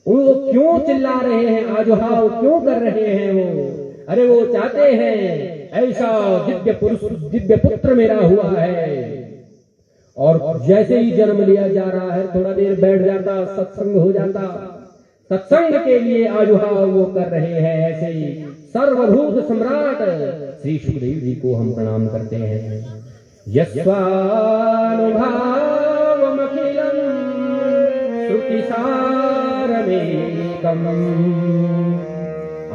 वो क्यों चिल्ला रहे हैं, आजुहाव क्यों कर रहे हैं वो? अरे वो चाहते हैं ऐसा दिव्य पुरुष, दिव्य पुत्र मेरा हुआ है। और जैसे ही जन्म लिया जा रहा है थोड़ा देर बैठ जाता, सत्संग हो जाता, सत्संग के लिए आजुहाव वो कर रहे हैं। ऐसे सर्वभूत सम्राट श्री सुखदेव जी को हम प्रणाम करते हैं। यस्वानुभावमखिलं श्रुतिसारमेकम्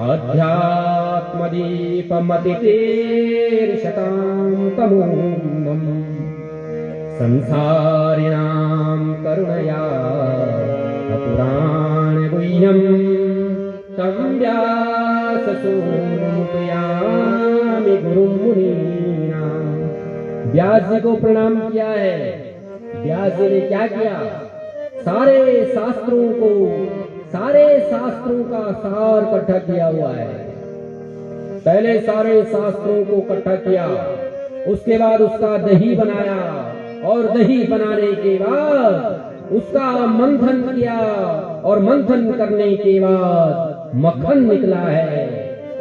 अध्यात्मदीपमतितेर्शतां तमोऽन्वम् संसारिणां करुणया पुराणगुह्यं तं व्याससूनुमुपयामि गुरुं मुनीनां। व्यास जी को प्रणाम किया है। व्यास जी ने क्या किया? सारे शास्त्रों का सार इकट्ठा किया हुआ है। पहले सारे शास्त्रों को इकट्ठा किया, उसके बाद उसका दही बनाया, और दही बनाने के बाद उसका मंथन किया, और मंथन करने के बाद मक्खन निकला है।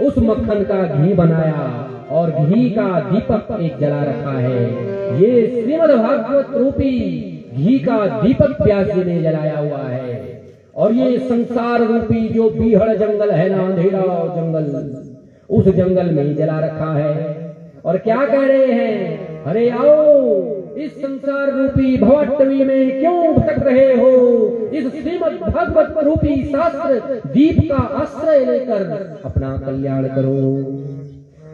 उस मक्खन का घी बनाया और घी का दीपक एक जला रखा है। ये श्रीमद् भागवत रूपी घी का दीपक व्यास जी ने जलाया हुआ है। और ये संसार रूपी जो बीहड़ जंगल है ना, अंधेरा जंगल, उस जंगल में ही जला रखा है। और क्या कह रहे हैं? अरे आओ, इस संसार रूपी भवटवी में क्यों भटक रहे हो? इस श्रीमद् भागवत रूपी शास्त्र दीप का आश्रय लेकर अपना कल्याण करो।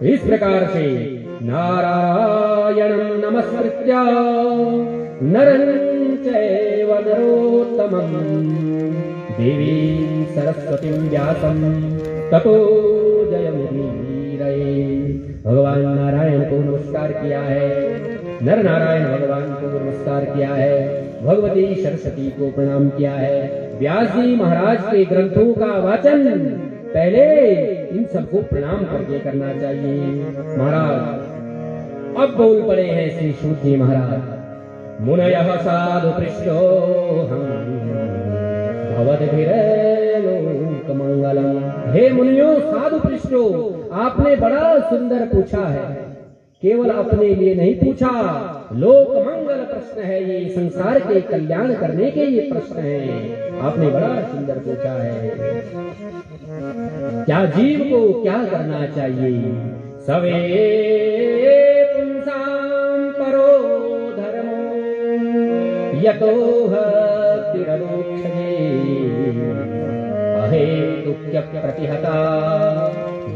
इस प्रकार से नारायणं नमस्कृत्य नरं चैव नरोत्तमं देवीं सरस्वतीं व्यासं ततो जयमुदीरये। भगवान नारायण को नमस्कार किया है, नर नारायण भगवान को नमस्कार किया है, भगवती सरस्वती को प्रणाम किया है। व्यास जी महाराज के ग्रंथों का वाचन पहले इन सबको प्रणाम करके करना चाहिए। महाराज अब बोल पड़े हैं श्री सूत जी महाराज। मुनयः साधु पृष्ठोऽहं भवद्भिर्लोकमंगलम्। हे मुनियों, साधु पृष्ठो, आपने बड़ा सुंदर पूछा है। केवल अपने लिए नहीं पूछा, लोक मंगल प्रश्न है ये, संसार के कल्याण करने के ये प्रश्न है। आपने बड़ा सुंदर पूछा है। क्या जीव को क्या करना चाहिए? सवे पुंसां परो धर्मो यतो हतिरलोक्षजे अहेतुक्य प्रतिहता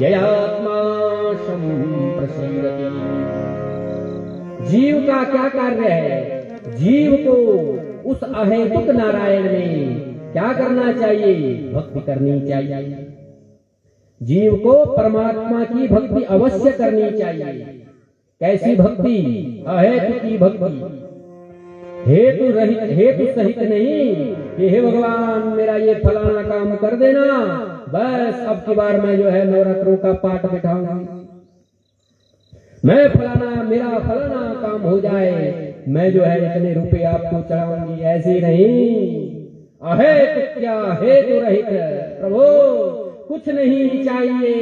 ययात्मा संप्रसीदति। जीव का क्या कार्य है? जीव को उस अहेतुक नारायण में क्या करना चाहिए? भक्ति करनी चाहिए। जीव को परमात्मा की भक्ति अवश्य करनी चाहिए। कैसी भक्ति? अहेतु की भक्ति, हेतु रहित, हेतु सहित नहीं कि हे भगवान मेरा ये फलाना काम कर देना, बस अब की बार मैं जो है नवरात्रों का पाठ बिठाऊंगा, मैं मेरा फलाना काम हो जाए, मैं जो है इतने रुपए आपको चढ़ाऊंगी। ऐसे नहीं, अहेतु क्या हेतु रहित प्रभु कुछ नहीं चाहिए।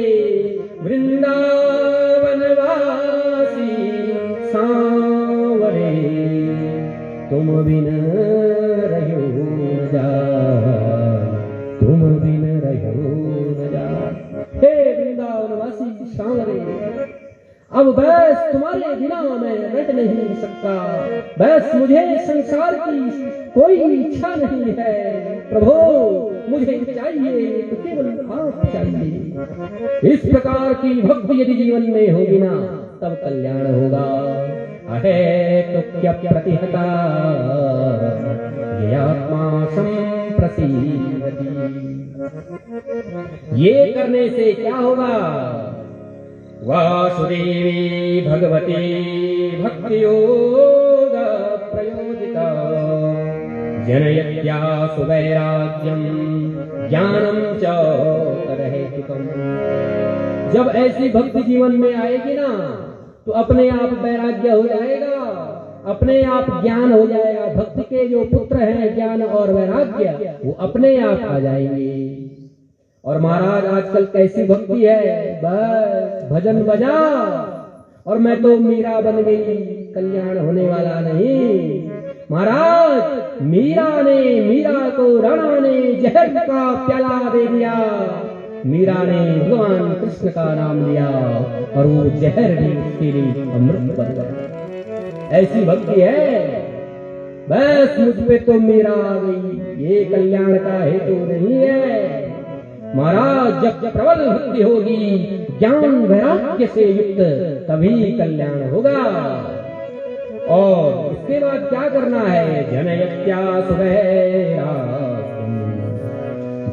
वृंदावनवासी सांवरे तुम बिन रहो न जाए, तुम बिन रहो न जाए। हे वृंदावनवासी सांवरे, अब बस तुम्हारे बिना मैं रह नहीं सकता, बस मुझे संसार की कोई इच्छा नहीं है। प्रभु मुझे चाहिए तो केवल आप चाहिए। इस प्रकार की भक्ति यदि जीवन में होगी ना, तब कल्याण होगा। अहेतुक्य प्रतिहता ये आत्मा संप्रसीदति। ये करने से क्या होगा? वासुदेवी भगवती भक्ति योग प्रयोजिता जनयत्या सुवैराग्यम ज्ञानम च तरहेतुकम्। जब ऐसी भक्ति जीवन में आएगी ना, तो अपने आप वैराग्य हो जाएगा, अपने आप ज्ञान हो जाएगा। भक्ति के जो पुत्र हैं ज्ञान और वैराग्य, वो अपने आप आ जाएंगे। और महाराज आजकल कैसी भक्ति है, बस भजन बजा और मैं तो मीरा बन गई, कल्याण होने वाला नहीं। महाराज मीरा को राणा ने जहर का प्याला दे दिया। मीरा ने भगवान कृष्ण का नाम लिया और वो जहर भी उसके लिए अमृत बन गया। ऐसी भक्ति है, बस मुझ पे तो मीरा आ गई, ये कल्याण का हेतु नहीं है। महाराज जब प्रबल भक्ति होगी, ज्ञान वैराग्य से युक्त, तभी कल्याण होगा। और उसके बाद क्या करना है? जनयत्यास वैराग्यम्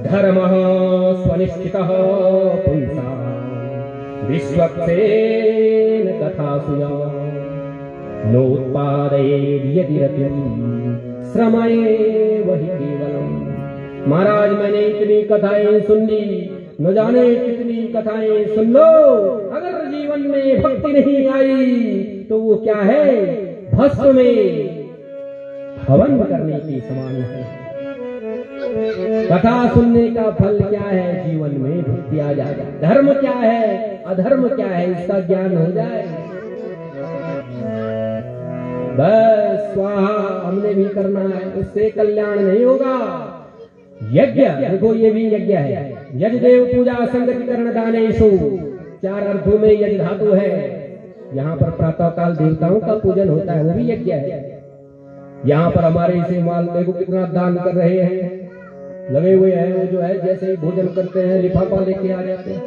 धर्मः स्वनिष्ठितः पुंसा विश्वक्सेन तथासुया नोत्पादयेद् यदि रतिम् श्रमएव हि केवलम्। महाराज मैंने इतनी कथाएं सुन ली, न जाने कितनी कथाएं सुन लो, अगर जीवन में भक्ति नहीं आई तो वो क्या है? भस्म में हवन करने के समान है। कथा सुनने का फल क्या है? जीवन में भक्ति आ जाए। धर्म क्या है, अधर्म क्या है, इसका ज्ञान हो जाए। बस स्वाहा हमने भी करना है, उससे कल्याण नहीं होगा। यज्ञ देखो, ये भी यज्ञ है। यज्ञ देव पूजा संगतिकरण दानेशु, 4 अर्थों में यज्ञ धातु है। यहाँ पर प्रातः काल देवताओं का पूजन होता है, वो भी यज्ञ है। यहाँ पर हमारे इसे माल देखो कितना दान कर रहे हैं, लगे हुए हैं। वो जो है जैसे ही भोजन करते हैं लिफाफा लेके आ जाते हैं।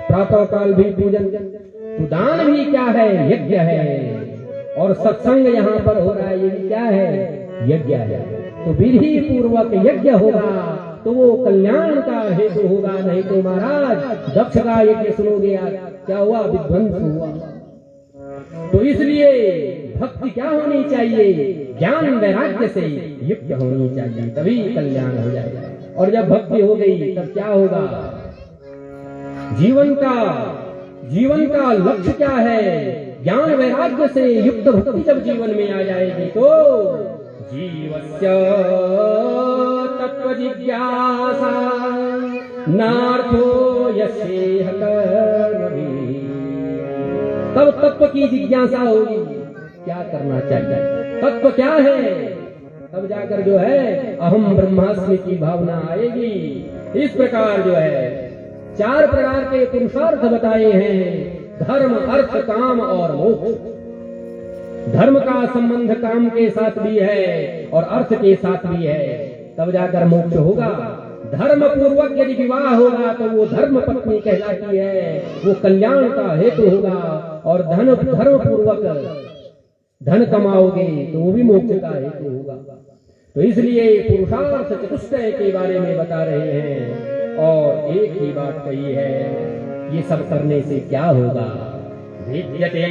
प्रातः काल भी पूजन, तो दान भी क्या है? यज्ञ है। और सत्संग यहाँ पर हो रहा है, ये भी क्या है? यज्ञ है। तो विधि पूर्वक यज्ञ होगा तो वो कल्याण का हेतु होगा। नहीं तो महाराज दक्ष का यज्ञ सुनोगे, क्या हुआ? विध्वंस हुआ। तो इसलिए भक्ति क्या होनी चाहिए? ज्ञान वैराग्य से युक्त होनी चाहिए, तभी कल्याण हो जाएगा। और जब भक्ति हो गई तब क्या होगा? जीवन का लक्ष्य क्या है? ज्ञान वैराग्य से युक्त भक्ति जब जीवन में आ जाएगी तो जीवस्य तत्व जिज्ञासा नार्थो यस्येह कर्मभिः। तब तत्व की जिज्ञासा होगी, क्या करना चाहिए, तत्व क्या है। तब जाकर जो है अहम ब्रह्मास्मि की भावना आएगी। इस प्रकार जो है 4 प्रकार के पुरुषार्थ बताए हैं, धर्म, अर्थ, काम और मोक्ष। धर्म का संबंध काम के साथ भी है और अर्थ के साथ भी है, तब जाकर मोक्ष होगा। धर्म पूर्वक यदि विवाह होगा तो वो धर्म पत्नी कहलाती है, वो कल्याण का हेतु होगा। और धर्म पूर्वक धन कमाओगे तो वो भी मोक्ष का हेतु होगा। तो इसलिए पुरुषार्थ चतुष्टय के बारे में बता रहे हैं और एक ही बात कही है, ये सब करने से क्या होगा? विद्यते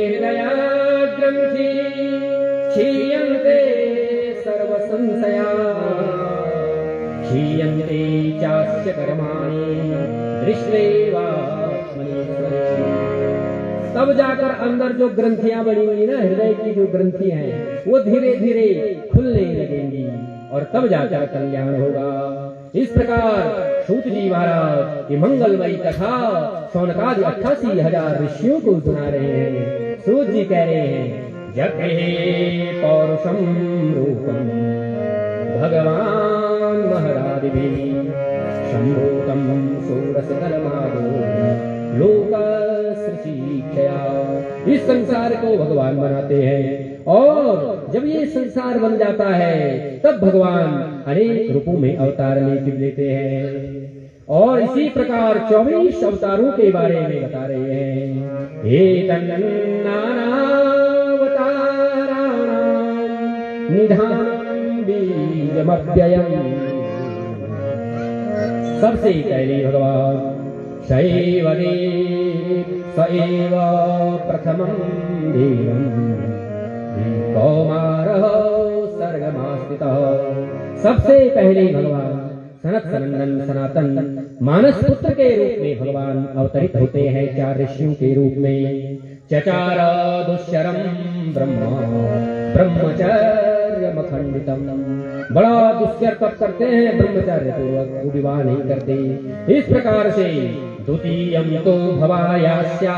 हृदयाग्रंथि क्षीयन्ते सर्व संशया क्षीयन्ते चास्य कर्माणि दृष्ट्वैवात्मनीश्वरे। तब जाकर अंदर जो ग्रंथियां बनी हुई ना, हृदय की जो ग्रंथि हैं, वो धीरे धीरे खुलने लगेंगी और तब जाकर कल्याण होगा। इस प्रकार सूत जी महाराज ये मंगलमयी कथा शौनकादि 88,000 ऋषियों को सुना रहे हैं। सूत जी कह रहे हैं, जगहे पौरुषम रूपम भगवान महरादिभिः शंभूतम सूरसदलमादो लोकसृष्टिक्षया। इस संसार को भगवान बनाते हैं और जब ये संसार बन जाता है तब भगवान अनेक रूपों में अवतार लेते हैं। और इसी प्रकार 24 अवतारों के बारे में बता रहे हैं। एतन्नानावताराणां निधानं बीजमव्ययम्। सबसे पहले भगवान सैव प्रथमं देवम् कौमारः सर्गमास्थितः। सबसे पहले भगवान सनत सनंदन सनातन मानस पुत्र के रूप में भगवान अवतरित होते हैं 4 ऋषियों के रूप में। चचार दुश्चरम ब्रह्म ब्रह्मचर्य मखंडितम। बड़ा दुष्कर तप करते हैं ब्रह्मचर्य पूर्वक, वो विवाह नहीं करते। इस प्रकार से द्वितीयं तो भवायास्या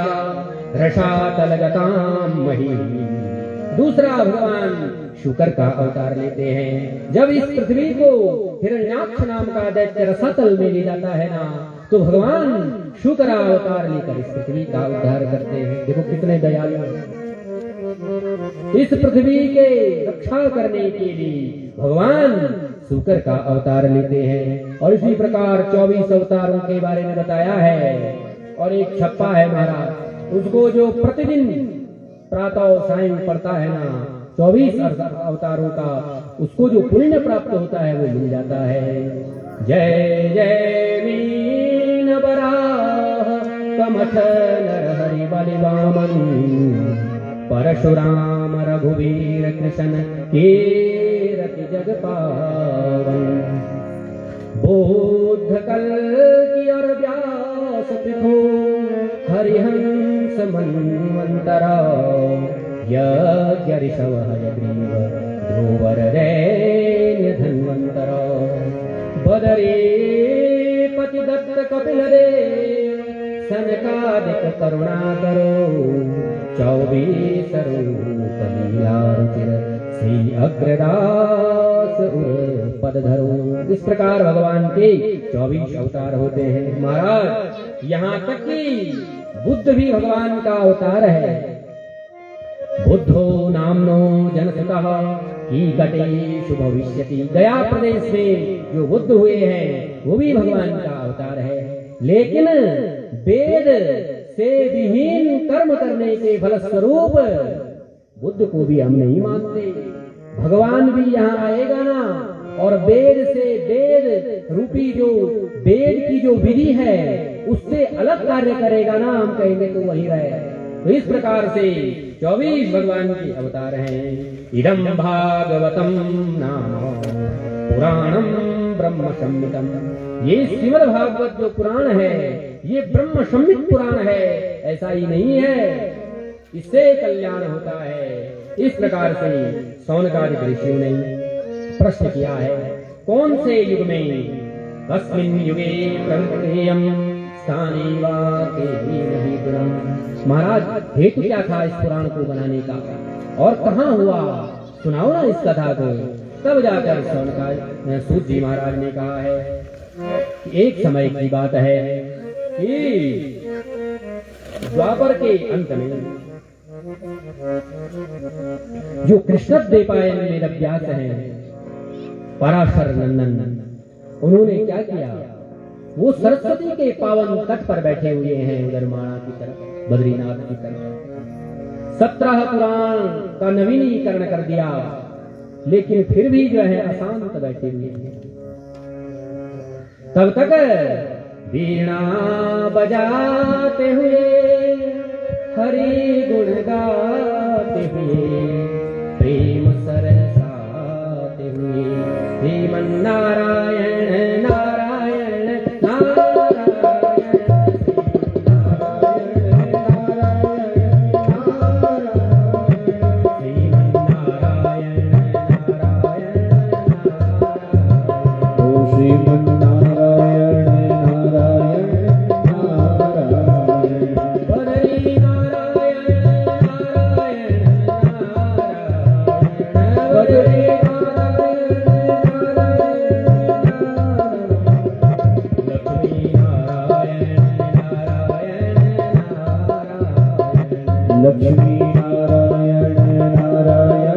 रसातलगतां मही दूसरा भगवान शुकर का अवतार लेते हैं। जब इस पृथ्वी को हिरण्याक्ष नाम का दैत्य रसातल में ले जाता है ना, तो भगवान शुकर अवतार लेकर इस पृथ्वी का उद्धार करते हैं। देखो कितने दयालु हैं। इस पृथ्वी के रक्षा करने के लिए भगवान शुकर का अवतार लेते हैं। और इसी प्रकार 24 अवतारों के बारे में बताया है। और एक छप्पा है महाराज, उसको जो प्रतिदिन प्रातः सायं पढ़ता है ना, 24 अवतारों का, उसको जो पुण्य प्राप्त होता है वो मिल जाता है। जय जय मीन बराह कमठ नरहरि बलि वामन, परशुराम रघुवीर कृष्ण कीरति जग पावन। बुद्ध कल्कि और व्यास पृथु, हरिहंस मन्वन्तरा, यज्ञ ऋषभ हयग्रीव ध्रुवर दैन्य धन्वन्तरा। बदरी पति दत्त कपिल देव, सनकादिक करुणा करो, 24 रूप लीला रुचिर, श्री अग्रदास उर पद धरो। इस प्रकार भगवान के 24 अवतार होते हैं महाराज। यहाँ तक कि बुद्ध भी भगवान का अवतार है। बुद्धो नामनो जनसुतः कीकटे शुभविष्यति। गया प्रदेश में जो बुद्ध हुए हैं वो भी भगवान का अवतार है। लेकिन वेद से विहीन कर्म करने के फलस्वरूप बुद्ध को भी हम नहीं मानते। भगवान भी यहाँ आएगा ना, और वेद से वेद रूपी जो वेद की जो विधि है उससे अलग कार्य करेगा ना, हम कहेंगे तो वही रहे। तो इस प्रकार से 24 भगवान के अवतार हैं। इदम भागवतम नाम पुराणम ब्रह्म संहितम। ये श्रीमद् भागवत जो पुराण है ये ब्रह्म संहित पुराण है। ऐसा ही नहीं है, इससे कल्याण होता है। इस प्रकार से शौनकादिक ऋषियों ने प्रश्न किया है, कौन से युग में, कस्मिन् युगे प्रवृत्तेयं स्थाने वा केन हेतुना। महाराज हेतु क्या था इस पुराण को बनाने का, और कहाँ हुआ, सुनाओ ना इस कथा को। तब जाकर शौनकादिक सूत जी महाराज ने कहा है कि एक समय की बात है कि द्वापर के अंत में जो कृष्ण द्वैपायन में वेदव्यास हैं, पराशर नंदन, उन्होंने क्या किया, वो सरस्वती के पावन तट पर बैठे हुए हैं, उधर माणा की तरफ, बद्रीनाथ की तरफ। 17 पुराण का नवीनीकरण कर दिया, लेकिन फिर भी जो है अशांत बैठे हुए हैं। तब तक वीणा बजाते हुए, हरि गुण गाते हुए, प्रेम सरसाते हुए, श्रीमन्नारायण नारायण नारायण लक्ष्मी नारायण नारायण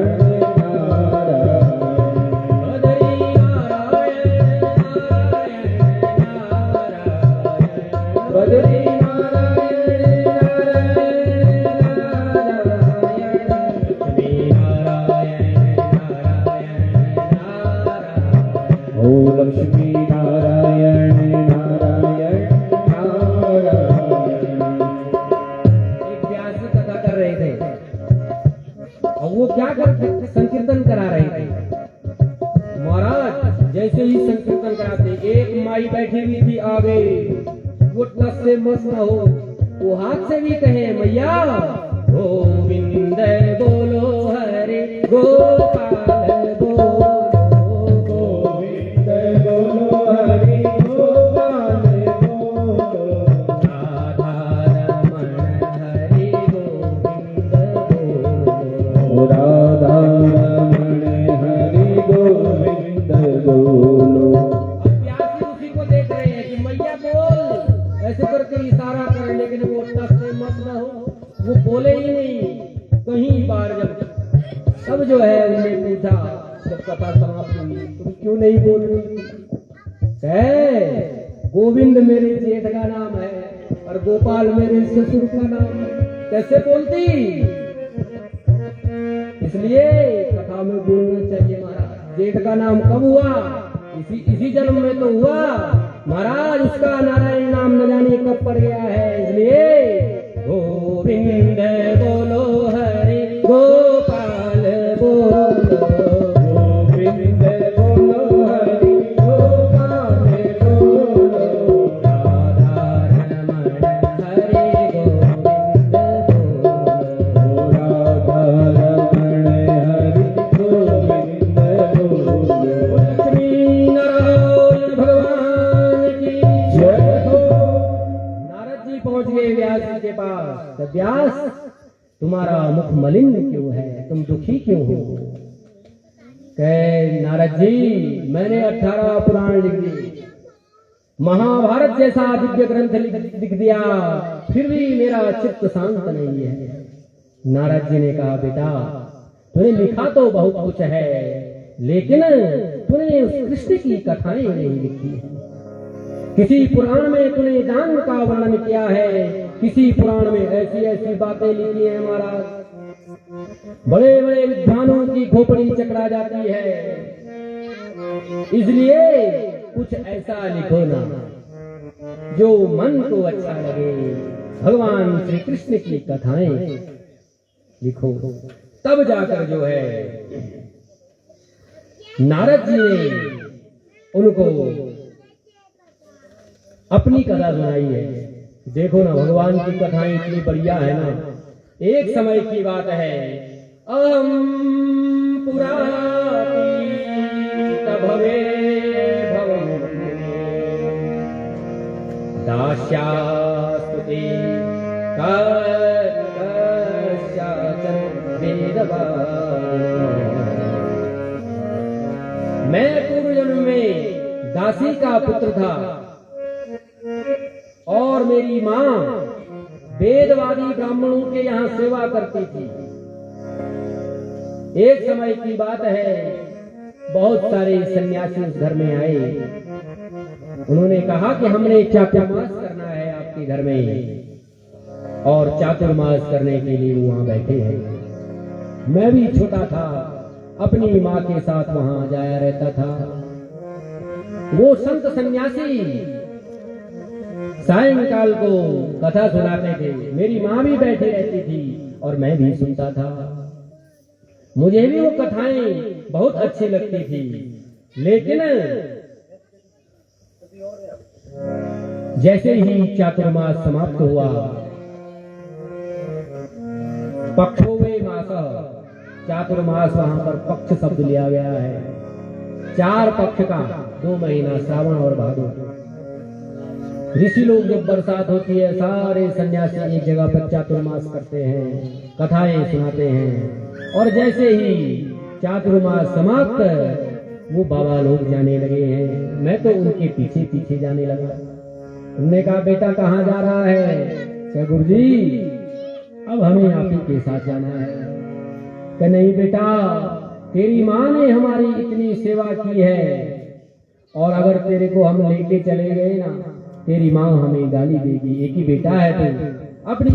लक्ष्मी नारायण नारायण नारायण। एक व्यास कथा कर रहे थे, और वो क्या कर संकीर्तन करा रहे थे। महाराज जैसे ही संकीर्तन कराते, एक माई बैठी हुई थी आगे, वो टस से मस्त हो, वो हाथ से भी कहे, मैया गोविंद बोलो हरे गोपाल बोलो, गोविंद बोलो हरि गोपाल बोलो, राधा रमण हरि गोविंद बोलो, कथा समाप्त हुई, तुम क्यों नहीं बोल रही? गोविंद मेरे जेठ का नाम है और गोपाल मेरे ससुर का नाम है, कैसे बोलती? इसलिए कथा में बोलना चाहिए महाराज। जेठ का नाम कब हुआ? इसी जन्म में तो हुआ महाराज। उसका नारायण नाम न जाने कब पड़ गया है। इसलिए गोविंद बोलो हरि गोपाल बोलो, गोविंद बोलो हरि गोपाल बोलो, राधा रमण हरि गोविंद बोलो, राधा रमण हरि गोविंद बोलो। लक्ष्मी नारायण भगवान की जय हो। नारद जी पहुंच गए व्यास जी के पास। तो व्यास, तुम्हारा मुख मलिन क्यों है, तुम दुखी क्यों हो? कहे नारद जी, मैंने 18 पुराण लिख दिए, महाभारत जैसा दिव्य ग्रंथ लिख दिया, फिर भी मेरा चित्त शांत नहीं है। नारद जी ने कहा, बेटा तूने लिखा तो बहुत कुछ है, लेकिन तूने उस कृष्ण की कथाएं नहीं लिखी है। किसी पुराण में तूने दान का वर्णन किया है, किसी पुराण में ऐसी ऐसी बातें लिखी है महाराज, बड़े बड़े विद्वानों की खोपड़ी चकरा जाती है। इसलिए कुछ ऐसा लिखो ना जो मन को अच्छा लगे। भगवान श्री कृष्ण की कथाएं लिखो, तब जाकर जो है। नारद जी ने उनको अपनी कथा सुनाई है। देखो ना, भगवान की कथाएं इतनी बढ़िया है ना। एक समय की बात है, अहम पुराभवे भवं दास्यास्तुति मैं पूर्व जन्म में दासी का पुत्र था और मेरी माँ वेदवादी ब्राह्मणों के यहाँ सेवा करती थी। एक समय की बात है, बहुत सारे सन्यासी उस घर में आए। उन्होंने कहा कि हमने चातुर्मास करना है आपके घर में, और चातुर्मास करने के लिए वो वहां बैठे हैं। मैं भी छोटा था, अपनी माँ के साथ वहां जाया रहता था। वो संत सन्यासी सायंकाल को कथा सुनाते थे, मेरी माँ भी बैठी रहती थी और मैं भी सुनता था। मुझे भी वो कथाएं बहुत अच्छी लगती थी, लेकिन जैसे ही चातुर्मास समाप्त हुआ, पक्षोवे मास, चातुर्मास वहां पर पक्ष शब्द लिया गया है। 4 पक्ष का 2 महीना, श्रावण और भादो। ऋषि लोग जब बरसात होती है, सारे सन्यासी एक जगह पर चातुर्मास करते हैं, कथाएं सुनाते हैं। और जैसे ही चातुर्मास समाप्त, वो बाबा लोग जाने लगे हैं। मैं तो उनके पीछे पीछे जाने लगा। उन्होंने कहा, बेटा कहाँ जा रहा है? क्या गुरुजी, अब हमें आप ही के साथ जाना है। कि नहीं बेटा, तेरी माँ ने हमारी इतनी सेवा की है, और अगर तेरे को हम लेके चले गए ना, तेरी माँ हमें गाली देगी। एक ही बेटा है तू, अपनी